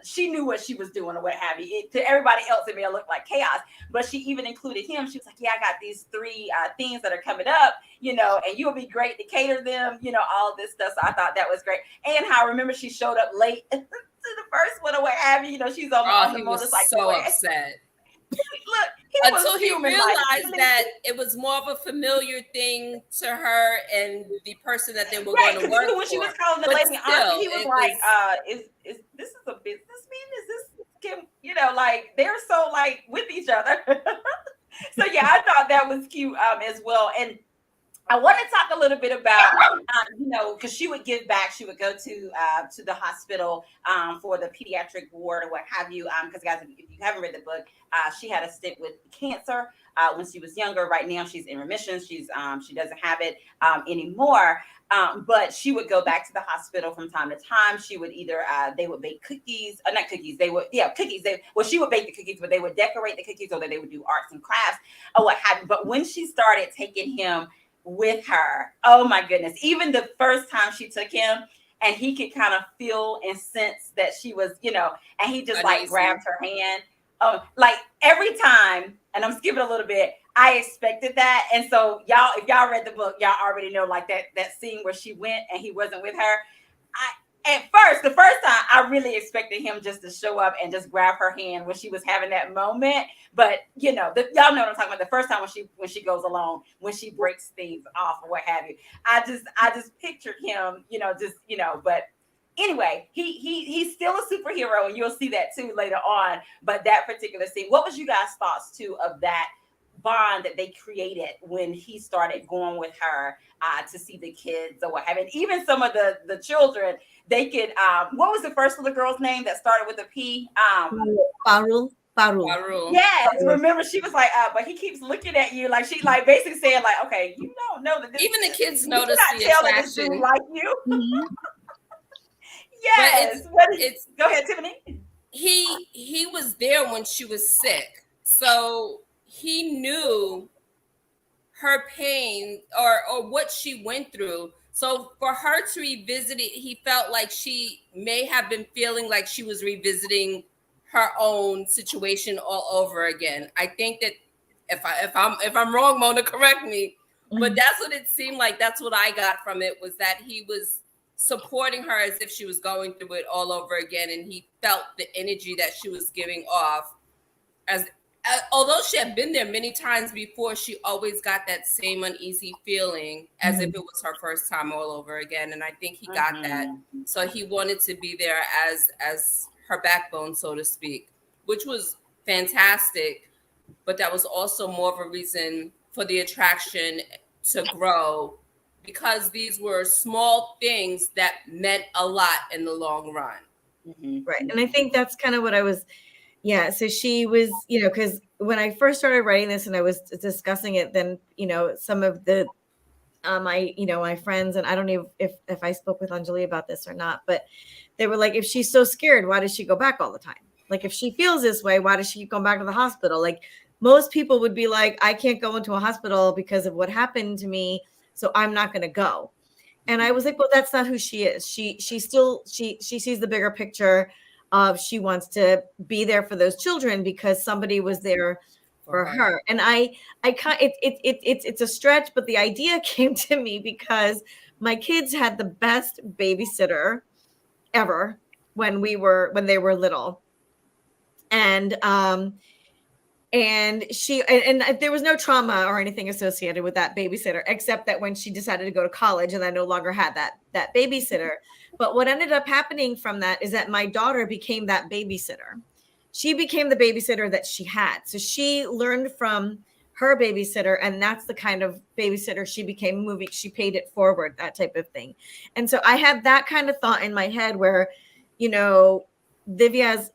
she knew what she was doing or what have you. To everybody else, it may have looked like chaos, but she even included him. She was like, yeah, I got these 3 things that are coming up, and you'll be great to cater them, all this stuff. So I thought that was great. And how I remember she showed up late to the first one or what have you. She's on the motorcycle. So upset. Look, until he realized that it was more of a familiar thing to her and the person that they were going to work for. When she was calling the lady auntie, he was like, is this is a business meeting? Is this like they're so like with each other. So yeah, I thought that was cute as well. And I want to talk a little bit about, because she would give back. She would go to the hospital for the pediatric ward or what have you. Because guys, if you haven't read the book, she had a stint with cancer when she was younger. Right now, she's in remission. She doesn't have it anymore. But she would go back to the hospital from time to time. She would either they would bake cookies, not cookies. Cookies. She would bake the cookies, but they would decorate the cookies, or that they would do arts and crafts or what have you. But when she started taking him with her, oh my goodness, even the first time she took him, and he could kind of feel and sense that she was, and he just like grabbed her hand. Like every time, and I'm skipping a little bit, I expected that. And so if y'all read the book, y'all already know like that scene where she went and he wasn't with her. at first, the first time, I really expected him just to show up and just grab her hand when she was having that moment. But y'all know what I'm talking about. The first time when she goes alone, when she breaks things off or what have you, I just pictured him, But anyway, he's still a superhero, and you'll see that too later on. But that particular scene, what was you guys' thoughts too of that bond that they created when he started going with her to see the kids or what have you? And even some of the children, they could what was the first little girl's name that started with a P? Parul. Maru. Yes, remember she was like, but he keeps looking at you like she like basically saying like, okay, you don't know that this, Even the kids did you notice not the tell that this dude attraction, like you? Mhm. but Yes. Go ahead, Tiffany. he was there when she was sick, so he knew her pain or what she went through. So for her to revisit it, he felt like she may have been feeling like she was revisiting her own situation all over again. I think that if I'm wrong, Mona, correct me. But that's what it seemed like. That's what I got from it, was that he was supporting her as if she was going through it all over again, and he felt the energy that she was giving off as although she had been there many times before, she always got that same uneasy feeling as if it was her first time all over again. And I think he got that. So he wanted to be there as her backbone, so to speak, which was fantastic. But that was also more of a reason for the attraction to grow, because these were small things that meant a lot in the long run. Right. And I think that's kind of what I was. Yeah. So she was, because when I first started writing this and I was discussing it, then, some of the, my friends, and I don't know if I spoke with Anjali about this or not, but they were like, if she's so scared, why does she go back all the time? Like, if she feels this way, why does she keep going back to the hospital? Like, most people would be like, I can't go into a hospital because of what happened to me, so I'm not going to go. And I was like, well, that's not who she is. She sees the bigger picture of, she wants to be there for those children because somebody was there for her. And I can't, it's a stretch, but the idea came to me because my kids had the best babysitter ever when they were little. And she and there was no trauma or anything associated with that babysitter, except that when she decided to go to college and I no longer had that babysitter. But what ended up happening from that is that my daughter became that babysitter. She became the babysitter that she had. So she learned from her babysitter, and that's the kind of babysitter she became moving. She paid it forward, that type of thing. And so I had that kind of thought in my head where, Divya's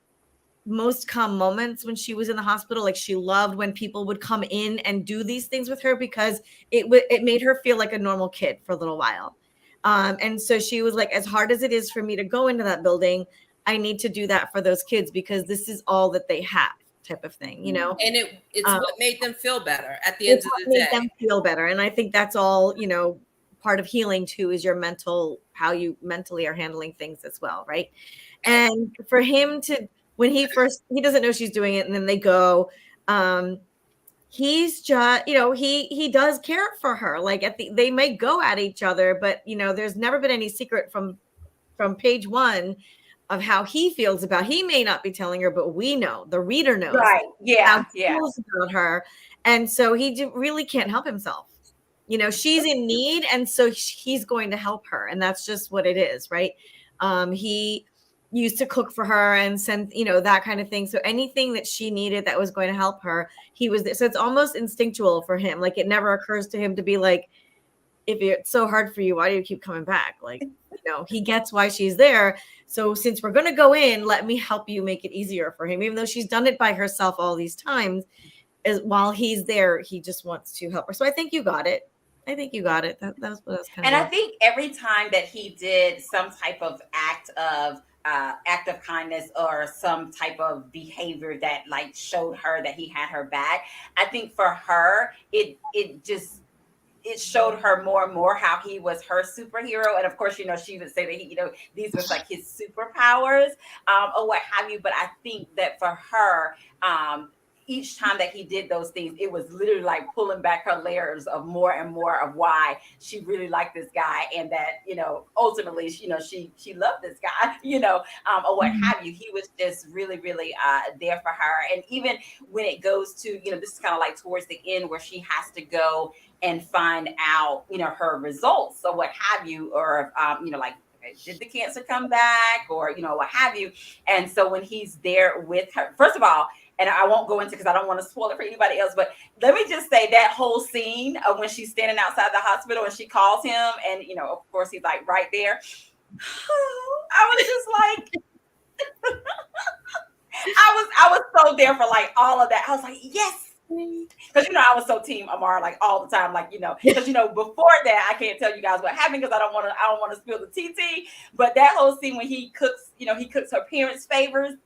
most calm moments when she was in the hospital, like, she loved when people would come in and do these things with her because it made her feel like a normal kid for a little while. And so she was like, as hard as it is for me to go into that building, I need to do that for those kids because this is all that they have, type of thing, And it's what made them feel better at the end It's of what the made day. them feel better. And I think that's all, part of healing too, is your how you mentally are handling things as well, right? And for him to, when he doesn't know she's doing it, and then they go, he's just, he does care for her. Like, they may go at each other, but there's never been any secret from page one of how he feels about. He may not be telling her, but we know, the reader knows, Right. how Yeah. he Yeah. feels about her. And so he really can't help himself. She's in need, and so he's going to help her, and that's just what it is, right? He used to cook for her and send, that kind of thing. So anything that she needed that was going to help her, he was there. So it's almost instinctual for him. Like, it never occurs to him to be like, if it's so hard for you, why do you keep coming back? Like, he gets why she's there. So since we're going to go in, let me help you make it easier for him. Even though she's done it by herself all these times, while he's there, he just wants to help her. So I think you got it. That was what I was kind of. And I think every time that he did some type of act of kindness or some type of behavior that like showed her that he had her back, I think for her it showed her more and more how he was her superhero. And of course, she would say that these was like his superpowers, or what have you. But I think that for her, each time that he did those things, it was literally like pulling back her layers of more and more of why she really liked this guy, and that, ultimately, she loved this guy, or what Mhm. have you. He was just really, really there for her. And even when it goes to, this is kind of like towards the end where she has to go and find out, her results or what have you, or like, okay, did the cancer come back, or what have you. And so when he's there with her, first of all, and I won't go into, because I don't want to spoil it for anybody else, but let me just say that whole scene of when she's standing outside the hospital and she calls him, and of course he's like right there. I was just like, I was so there for like all of that. I was like, yes. Because I was so team Amara like all the time, like because before that I can't tell you guys what happened, because I don't want to spill the TT. But that whole scene when he cooks, he cooks her parents' favorites.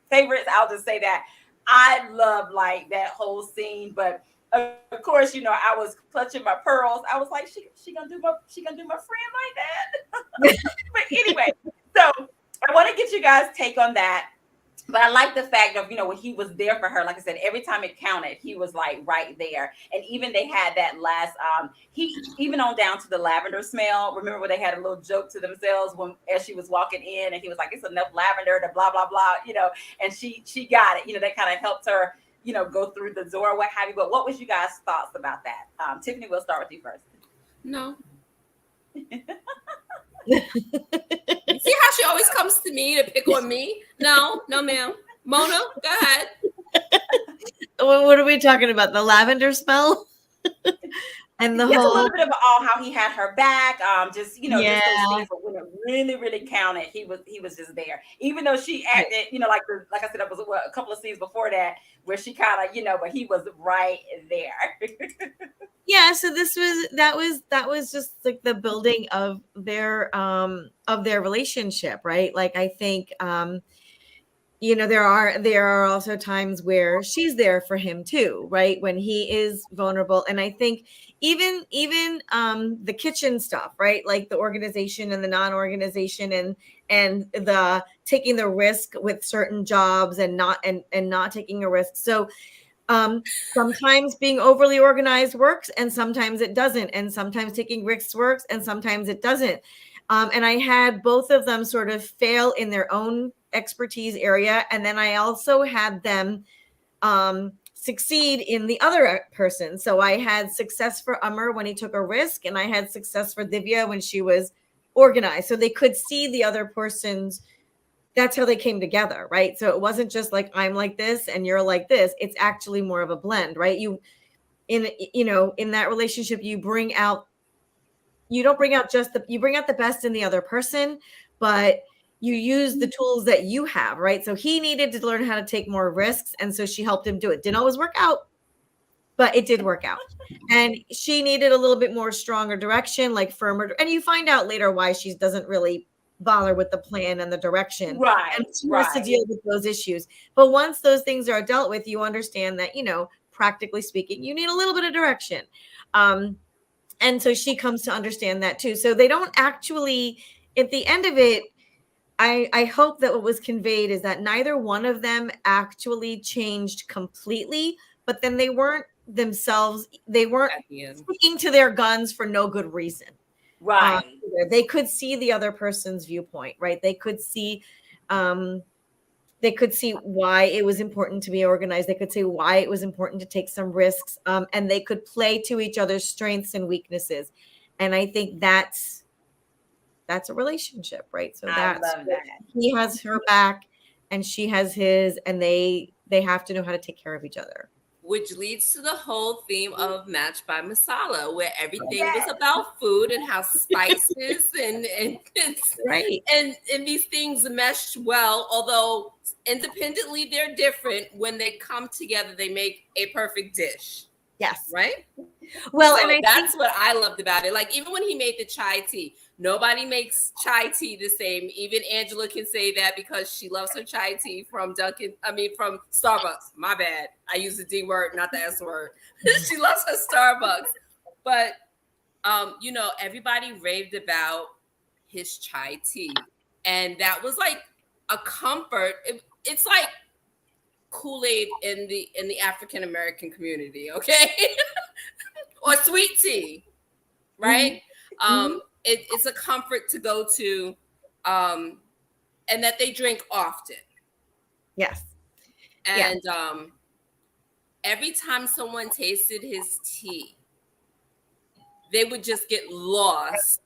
I'll just say that I love like that whole scene. But of course, I was clutching my pearls. I was like, she gonna do my friend like that. But anyway, so I want to get you guys' take on that. But I like the fact of, when he was there for her. Like I said, every time it counted, he was like right there. And even they had that last, he even on down to the lavender smell. Remember when they had a little joke to themselves when, as she was walking in, and he was like, it's enough lavender to blah, blah, blah, and she got it, that kind of helped her, go through the door, what have you. But what was you guys' thoughts about that? Tiffany, we'll start with you first. No. You see how she always comes to me to pick on me? No, ma'am. Mona, go ahead. What are we talking about? The lavender smell? And the Just a whole, little bit of all how he had her back. Just yeah, just those things. But when it really, really counted, he was just there. Even though she acted, like I said, that was a couple of scenes before that where she kind of, but he was right there. yeah. So that was just like the building of their relationship, right? Like I think there are also times where she's there for him too, right? When he is vulnerable. And I think even the kitchen stuff, right? Like the organization and the non-organization, and the taking the risk with certain jobs, and not taking a risk. So sometimes being overly organized works, and sometimes it doesn't, and sometimes taking risks works, and sometimes it doesn't. And I had both of them sort of fail in their own expertise area, and then I also had them succeed in the other person. So I had success for Umar when he took a risk, and I had success for Divya when she was organized. So they could see the other person's. That's how they came together, right? So it wasn't just like I'm like this and you're like this. It's actually more of a blend, right? In that relationship, you don't bring out you bring out the best in the other person, but you use the tools that you have, right? So he needed to learn how to take more risks, and so she helped him do it. Didn't always work out, but it did work out. And she needed a little bit more stronger direction, like firmer. And you find out later why she doesn't really bother with the plan and the direction. And Right, she has to right. deal with those issues. But once those things are dealt with, you understand that, practically speaking, you need a little bit of direction. And so she comes to understand that too. So they don't actually, at the end of it, I hope that what was conveyed is that neither one of them actually changed completely, but then they weren't themselves, they weren't At the end. sticking to their guns for no good reason. Right. They could see the other person's viewpoint, right? They could see why it was important to be organized. They could see why it was important to take some risks, and they could play to each other's strengths and weaknesses. And I think that's a relationship, right? So I that's love that. he has her back and she has his, and they have to know how to take care of each other. Which leads to the whole theme of Match by Masala, where everything was Yes. about food and how spices Right. and these things mesh well. Although independently they're different, when they come together, they make a perfect dish. Yes. Right? Well, So and I that's think what I loved about it. Like, even when he made the chai tea, nobody makes chai tea the same. Even Angela can say that because she loves her chai tea from from Starbucks. My bad. I use the D word, not the S word. She loves her Starbucks. But, everybody raved about his chai tea. And that was like a comfort. It's like Kool-Aid in the African American community, okay? Or sweet tea, right? Mhm. It's a comfort to go to, and that they drink often. Yes. Yeah. And every time someone tasted his tea, they would just get lost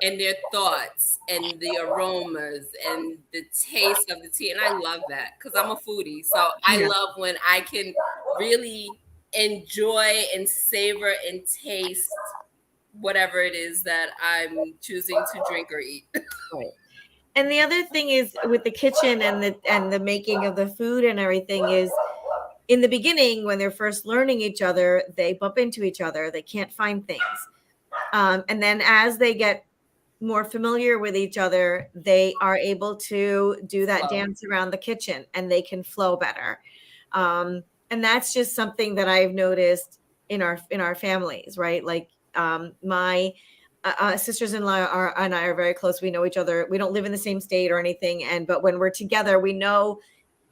in their thoughts and the aromas and the taste of the tea. And I love that because I'm a foodie. So I Yeah. love when I can really enjoy and savor and taste whatever it is that I'm choosing to drink or eat. Right. And the other thing is with the kitchen and the making of the food and everything is in the beginning when they're first learning each other, they bump into each other. They can't find things. And then as they get more familiar with each other, they are able to do that dance around the kitchen and they can flow better. And that's just something that I've noticed in our families, right? Like my sisters-in-law and I are very close. We know each other. We don't live in the same state or anything. But when we're together, we know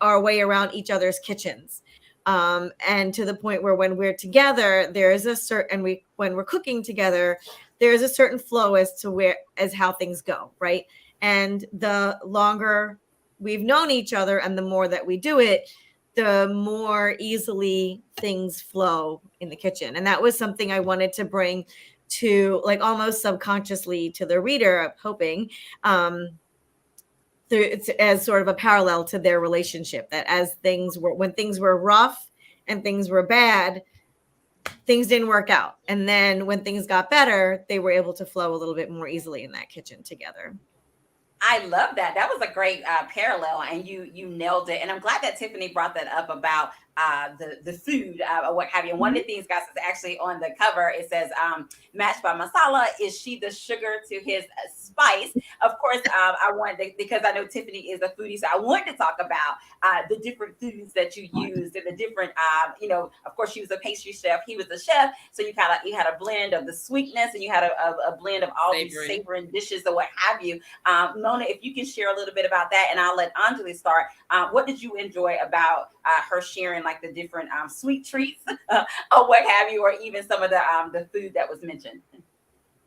our way around each other's kitchens. And to the point where when we're together, there is a certain, when we're cooking together, there's a certain flow as how things go. Right. And the longer we've known each other and the more that we do it, the more easily things flow in the kitchen. And that was something I wanted to bring to, like, almost subconsciously to the reader, I'm hoping, as sort of a parallel to their relationship, that when things were rough and things were bad, things didn't work out. And then when things got better, they were able to flow a little bit more easily in that kitchen together. I love that. That was a great parallel, and you nailed it. And I'm glad that Tiffany brought that up about the food or what have you. And one of the things, guys, is actually on the cover. It says, "Matched by Masala. Is she the sugar to his spice?" Of course, I wanted because I know Tiffany is a foodie, so I wanted to talk about the different foods that you used and the different, Of course, she was a pastry chef. He was a chef, so you had a blend of the sweetness, and you had a blend of all these savoring dishes or what have you. Mona, if you can share a little bit about that, and I'll let Anjali start. What did you enjoy about her sharing, like the different sweet treats or what have you, or even some of the food that was mentioned?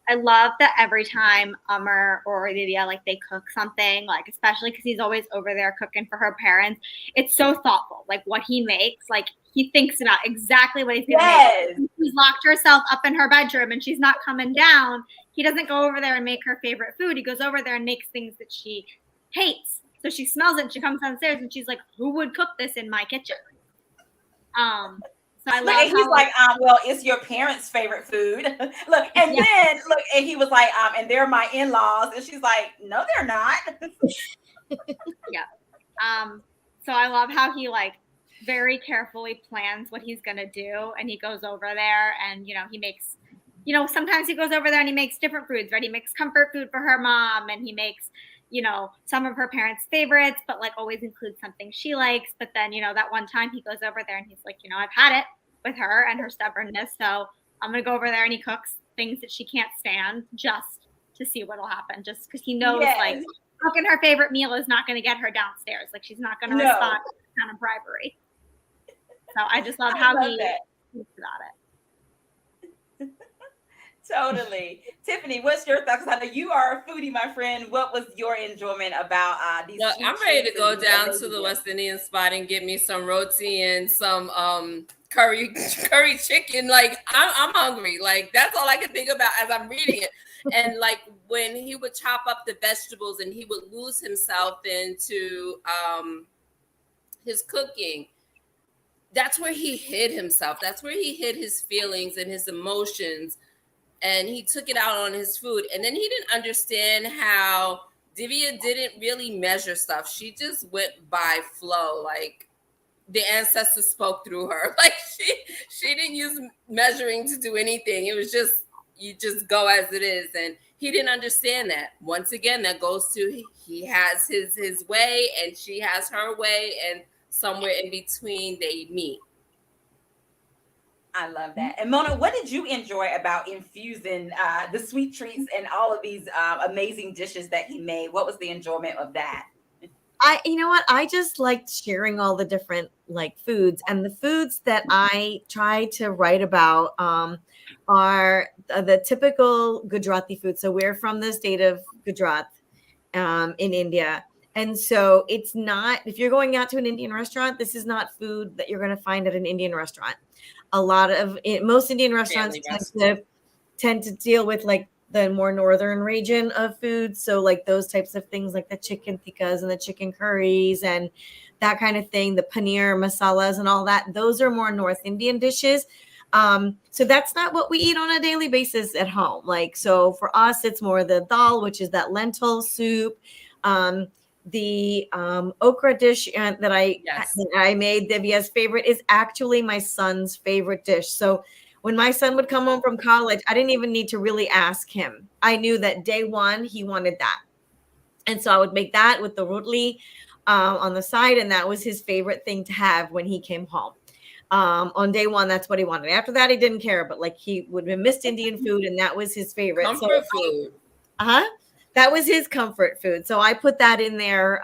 I love that every time Umar or Olivia, like, they cook something, like, especially because he's always over there cooking for her parents, it's so thoughtful. Like, what he makes, like, he thinks about exactly what he's going to make. She's locked herself up in her bedroom and she's not coming down. He doesn't go over there and make her favorite food. He goes over there and makes things that she hates. So she smells it and she comes downstairs and she's like, who would cook this in my kitchen? So I love and he's like, well, it's your parents' favorite food. Look, and then and he was like, and they're my in-laws. And she's like, no, they're not. Yeah. So I love how he, like, very carefully plans what he's gonna do, and he goes over there and he makes, sometimes he goes over there and he makes different foods, right? He makes comfort food for her mom, and he makes some of her parents' favorites, but, like, always includes something she likes. But then that one time he goes over there and he's like, I've had it with her and her stubbornness, so I'm gonna go over there, and he cooks things that she can't stand just to see what'll happen, just because he knows like cooking her favorite meal is not going to get her downstairs. Like, she's not going to respond to that kind of bribery. So I just love how he thinks about it. Totally. Tiffany, what's your thoughts? I know you are a foodie, my friend. What was your enjoyment about these? I'm ready to go down to the West Indian spot and get me some roti and some curry chicken. Like, I'm hungry. Like, that's all I can think about as I'm reading it. And, like, when he would chop up the vegetables and he would lose himself into his cooking, that's where he hid himself. That's where he hid his feelings and his emotions. And he took it out on his food. And then he didn't understand how Divya didn't really measure stuff. She just went by flow. Like, the ancestors spoke through her. Like, she didn't use measuring to do anything. It was just, you just go as it is. And he didn't understand that. Once again, that goes to he has his way and she has her way, and somewhere in between they meet. I love that. And Mona, what did you enjoy about infusing the sweet treats and all of these amazing dishes that he made? What was the enjoyment of that? you know what? I just liked sharing all the different like foods, and the foods that I try to write about are the typical Gujarati food. So we're from the state of Gujarat in India. And so it's not, if you're going out to an Indian restaurant, this is not food that you're going to find at an Indian restaurant. A lot of it, most Indian restaurants Family restaurant. tend to deal with like the more northern region of food. So like those types of things like the chicken tikkas and the chicken curries and that kind of thing, the paneer masalas and all that. Those are more North Indian dishes. So that's not what we eat on a daily basis at home. Like, so for us, it's more the dal, which is that lentil soup. The okra dish Yes. that I made, Divya's favorite, is actually my son's favorite dish. So when my son would come home from college, I didn't even need to really ask him. I knew that day one he wanted that, and so I would make that with the rotli on the side, and that was his favorite thing to have when he came home. On day one, that's what he wanted. After that, he didn't care, but like he would have missed Indian food, and that was his favorite. Comfort food. That was his comfort food. So I put that in there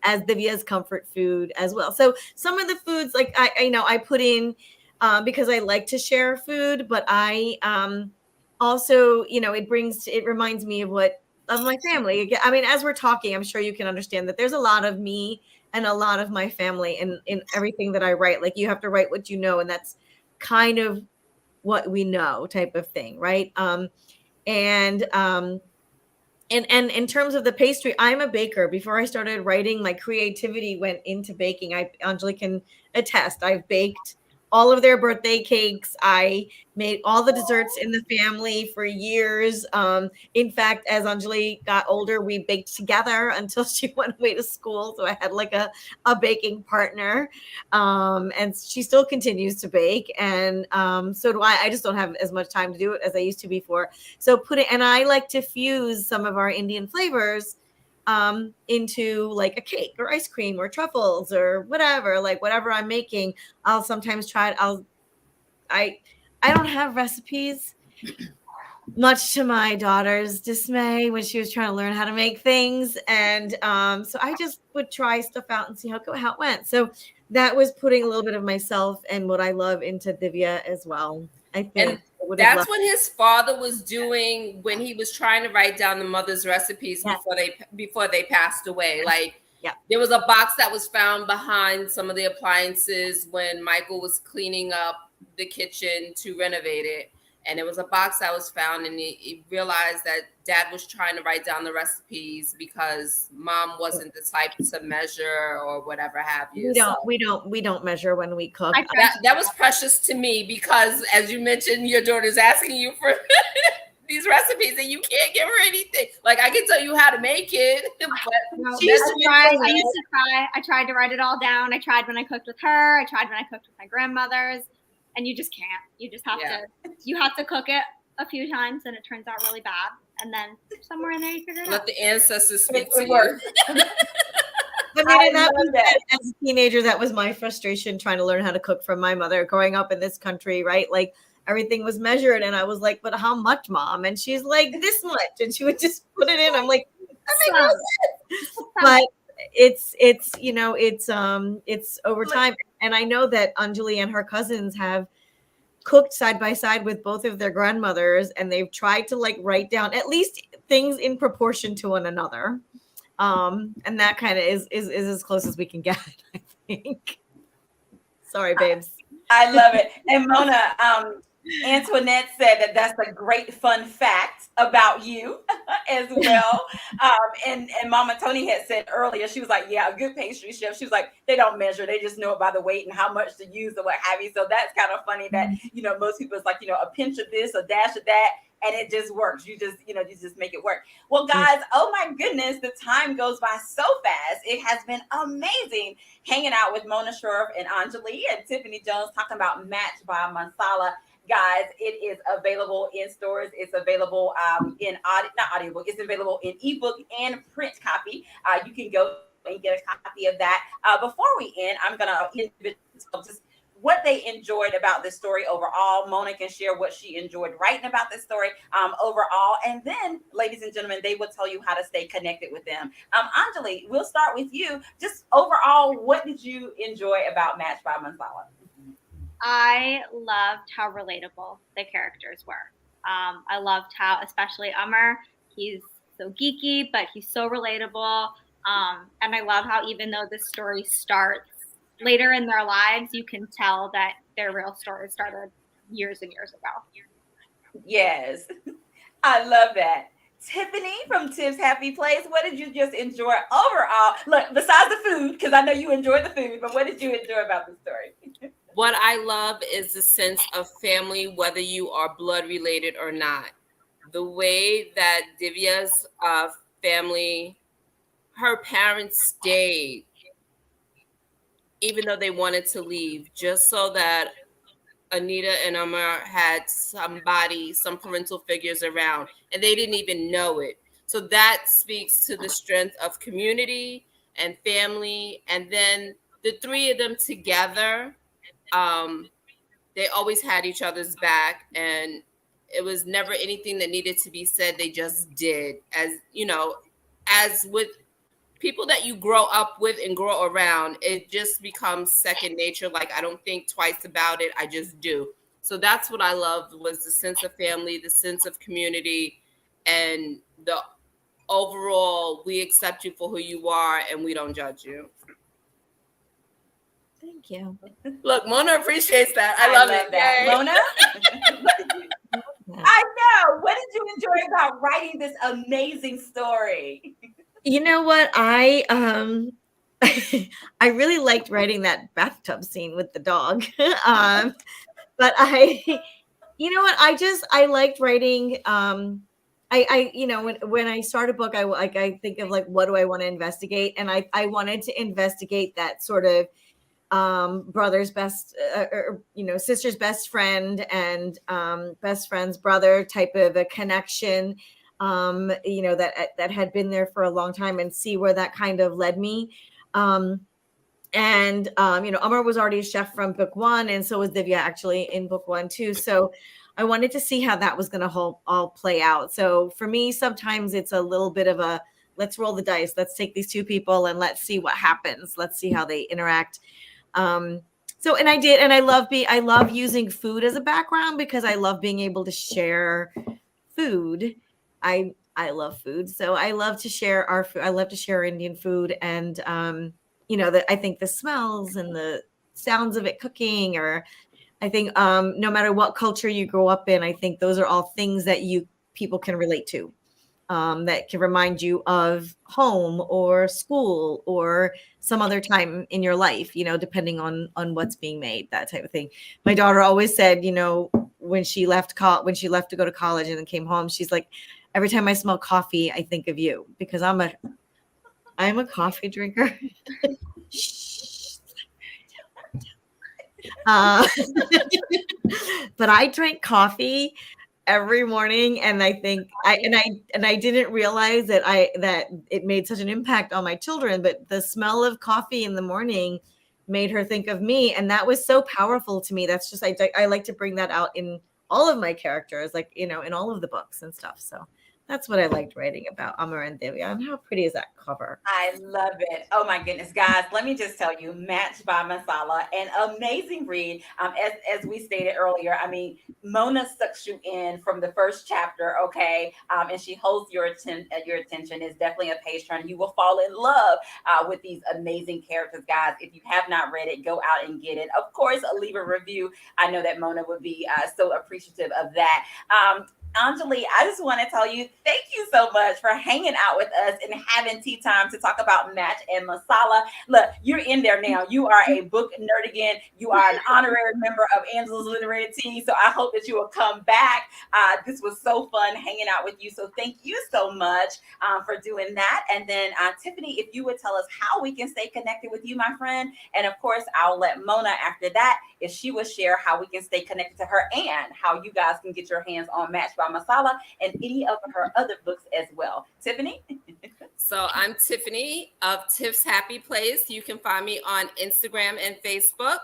as Divya's comfort food as well. So some of the foods, like I put in because I like to share food, but I also, it reminds me of my family. I mean, as we're talking, I'm sure you can understand that there's a lot of me and a lot of my family in everything that I write. Like you have to write what you know, and that's kind of what we know type of thing, right? And in terms of the pastry, I'm a baker. Before I started writing, my creativity went into baking. Anjali can attest. I've baked all of their birthday cakes. I made all the desserts in the family for years. In fact, as Anjali got older, we baked together until she went away to school. So I had like a baking partner. And she still continues to bake. And so do I. I just don't have as much time to do it as I used to before. So and I like to fuse some of our Indian flavors into like a cake or ice cream or truffles or whatever, like whatever I'm making. I'll sometimes try it. I don't have recipes, much to my daughter's dismay when she was trying to learn how to make things. And so I just would try stuff out and see how it went. So that was putting a little bit of myself and what I love into Divya as well. I think. And that's what his father was doing when he was trying to write down the mother's recipes before they passed away. Like there was a box that was found behind some of the appliances when Michael was cleaning up the kitchen to renovate it. And it was a box that was found, and he realized that dad was trying to write down the recipes because mom wasn't the type to measure or whatever have you. We don't measure when we cook. That was precious to me because, as you mentioned, your daughter's asking you for these recipes and you can't give her anything. Like I can tell you how to make it, but I used to try. I tried to write it all down. I tried when I cooked with her. I tried when I cooked with my grandmothers. And you just can't. You just have to cook it a few times, and it turns out really bad. And then somewhere in there, you figure it out. Let the ancestors speak to you. I mean, as a teenager, that was my frustration trying to learn how to cook from my mother growing up in this country, right? Like everything was measured, and I was like, "But how much, Mom?" And she's like, "This much," and she would just put it in. I'm like, "That makes no sense." But it's over time. And I know that Anjali and her cousins have cooked side by side with both of their grandmothers, and they've tried to like write down at least things in proportion to one another. And that kind of is as close as we can get, I think. Sorry, babes. I love it. And Mona, Antoinette said that that's a great fun fact about you as well. And Mama Tony had said earlier, she was like, yeah, a good pastry chef. She was like, they don't measure. They just know it by the weight and how much to use or what have you. So that's kind of funny that, most people it's like, a pinch of this, a dash of that. And it just works. You just make it work. Well, guys, oh my goodness, the time goes by so fast. It has been amazing hanging out with Mona Shroff and Anjali and Tiffany Jones talking about Match by Masala. Guys, it is available in stores. It's available not audiobook. It's available in ebook and print copy. You can go and get a copy of that. Before we end, I'm gonna just what they enjoyed about this story overall. Mona can share what she enjoyed writing about this story overall. And then, ladies and gentlemen, they will tell you how to stay connected with them. Anjali, we'll start with you. Just overall, what did you enjoy about Match by Masala? I loved how relatable the characters were. I loved how, especially Umar, he's so geeky, but he's so relatable. And I love how even though this story starts later in their lives, you can tell that their real story started years and years ago. Yes, I love that. Tiffany from Tiff's Happy Place, what did you just enjoy overall? Look, besides the food, because I know you enjoyed the food, but what did you enjoy about the story? What I love is the sense of family, whether you are blood related or not. The way that Divya's family, her parents stayed, even though they wanted to leave, just so that Anita and Amar had somebody, some parental figures around, and they didn't even know it. So that speaks to the strength of community and family. And then the three of them together, they always had each other's back, and it was never anything that needed to be said. They just did. As you know, as with people that you grow up with and grow around, it just becomes second nature. Like, I don't think twice about it, I just do. So that's what I loved, was the sense of family, the sense of community, and the overall, we accept you for who you are and we don't judge you. Thank you. Look, Mona appreciates that. I love it. That. Yay. Mona? I know. What did you enjoy about writing this amazing story? You know what? I I really liked writing that bathtub scene with the dog. But you know what? I liked writing. You know, when I start a book, I think of like, what do I want to investigate, and I wanted to investigate that sort of brother's best, or you know, sister's best friend and best friend's brother type of a connection. You know, that had been there for a long time, and see where that kind of led me. You know, Amar was already a chef from book one, and so was Divya actually in book one too. So I wanted to see how that was going to all play out. So for me, sometimes it's a little bit of a, let's roll the dice. Let's take these two people and let's see what happens. Let's see how they interact. So, and I did, and I love using food as a background because I love being able to share food. I love food. So I love to share our food. I love to share Indian food. And, you know, that I think the smells and the sounds of it cooking, or I think no matter what culture you grow up in, I think those are all things that people can relate to, that can remind you of home or school or some other time in your life, you know, depending on what's being made, that type of thing. My daughter always said, you know, when she left to go to college and then came home, she's like, every time I smell coffee, I think of you, because I'm a coffee drinker. But I drink coffee every morning, and I think I didn't realize that it made such an impact on my children, but the smell of coffee in the morning made her think of me, and that was so powerful to me. That's just, I like to bring that out in all of my characters, like, you know, in all of the books and stuff. So that's what I liked writing about Amar and Divya. And how pretty is that cover? I love it. Oh my goodness, guys! Let me just tell you, Match by Masala, an amazing read. As we stated earlier, I mean, Mona sucks you in from the first chapter, okay, and she holds your attention. Is definitely a page turner. You will fall in love with these amazing characters, guys. If you have not read it, go out and get it. Of course, leave a review. I know that Mona would be so appreciative of that. Anjali, I just want to tell you, thank you so much for hanging out with us and having tea time to talk about Match and Masala. Look, you're in there now. You are a book nerd again. You are an honorary member of Angela's Literary Team. So I hope that you will come back. This was so fun hanging out with you. So thank you so much for doing that. And then Tiffany, if you would tell us how we can stay connected with you, my friend. And of course, I'll let Mona after that, if she will share how we can stay connected to her and how you guys can get your hands on Match by Masala and any of her other books as well. Tiffany? So I'm Tiffany of Tiff's Happy Place. You can find me on Instagram and Facebook.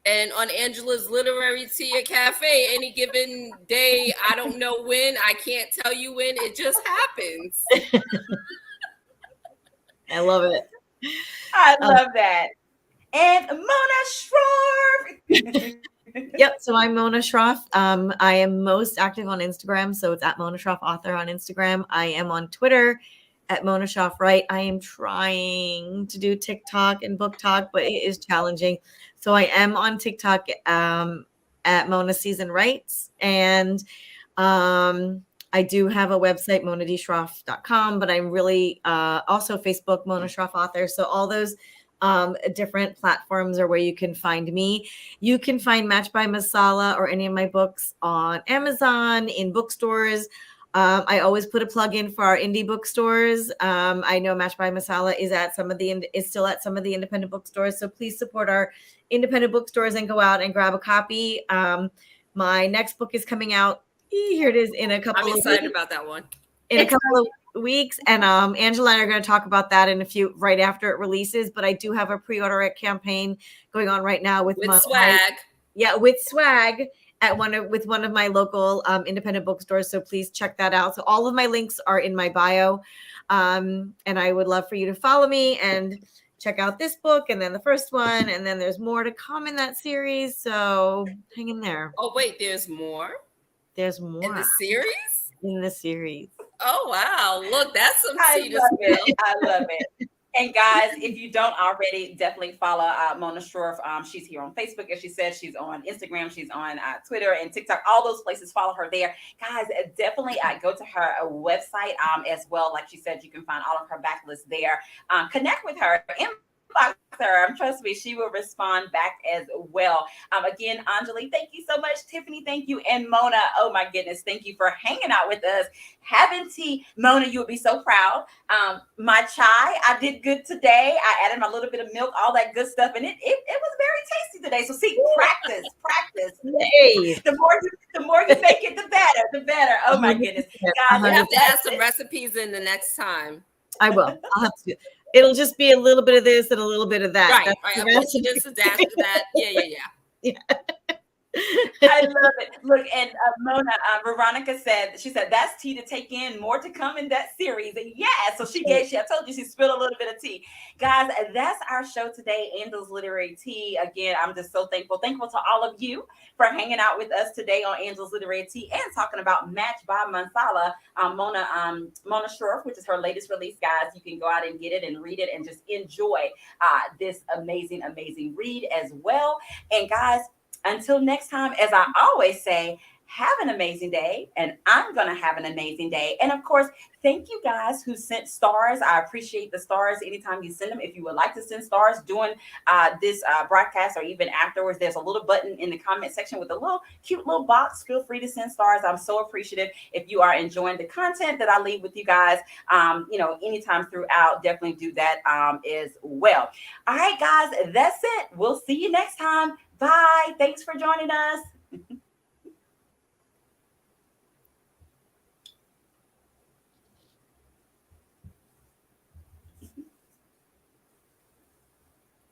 And on Angela's Literary Tea and Cafe, any given day, I don't know when, I can't tell you when, it just happens. I love it. I love that. And Mona Shroff. Yep. So I'm Mona Shroff. I am most active on Instagram. So it's at Mona Shroff Author on Instagram. I am on Twitter at Mona Shroff Write. I am trying to do TikTok and book talk, but it is challenging. So I am on TikTok at Mona Season Writes. And I do have a website, monaDshroff.com, but I'm really also Facebook, Mona Shroff Author. So all those different platforms are where you can find me. You can find Match by Masala or any of my books on Amazon, in bookstores. I always put a plug in for our indie bookstores. I know Match by Masala is still at some of the independent bookstores. So please support our independent bookstores and go out and grab a copy. My next book is coming out. Here it is in a couple. I'm excited about that one. In a couple of weeks, and Angela and I are going to talk about that in a few right after it releases. But I do have a pre-order campaign going on right now with swag. With swag at one of my local independent bookstores. So please check that out. So all of my links are in my bio, and I would love for you to follow me and check out this book, and then the first one, and then there's more to come in that series. So hang in there. Oh wait, there's more. There's more in the series. In the series. Oh wow! Look, that's some tea to spill. I love it. And guys, if you don't already, definitely follow Mona Shroff. She's here on Facebook, as she said. She's on Instagram. She's on Twitter and TikTok. All those places. Follow her there, guys. Definitely go to her website as well. Like she said, you can find all of her backlist there. Connect with her. Inbox her. Trust me, she will respond back as well. Again, Anjali, thank you so much. Tiffany, thank you. And Mona, oh my goodness, thank you for hanging out with us, having tea. Mona, you would be so proud. My chai, I did good today. I added my little bit of milk, all that good stuff, and it was very tasty today. So see, practice. Hey. The more you make it, the better. Oh my goodness, guys, you have to add some recipes in the next time. I will. I'll have to. It'll just be a little bit of this and a little bit of that. Right. A bunch of this, a dash of that. Yeah. I love it. Look, and Mona, Veronica said, she said, that's tea to take in, more to come in that series. And yeah, so I told you she spilled a little bit of tea. Guys, that's our show today, Angel's Literary Tea. Again, I'm just so thankful to all of you for hanging out with us today on Angel's Literary Tea and talking about Match by Masala. Mona Shroff, which is her latest release, guys. You can go out and get it and read it and just enjoy this amazing read as well. And guys, until next time, as I always say, have an amazing day, and I'm going to have an amazing day. And of course, thank you guys who sent stars. I appreciate the stars anytime you send them. If you would like to send stars during this broadcast or even afterwards, there's a little button in the comment section with a little cute little box. Feel free to send stars. I'm so appreciative. If you are enjoying the content that I leave with you guys, anytime throughout, definitely do that as well. All right, guys, that's it. We'll see you next time. Bye. Thanks for joining us.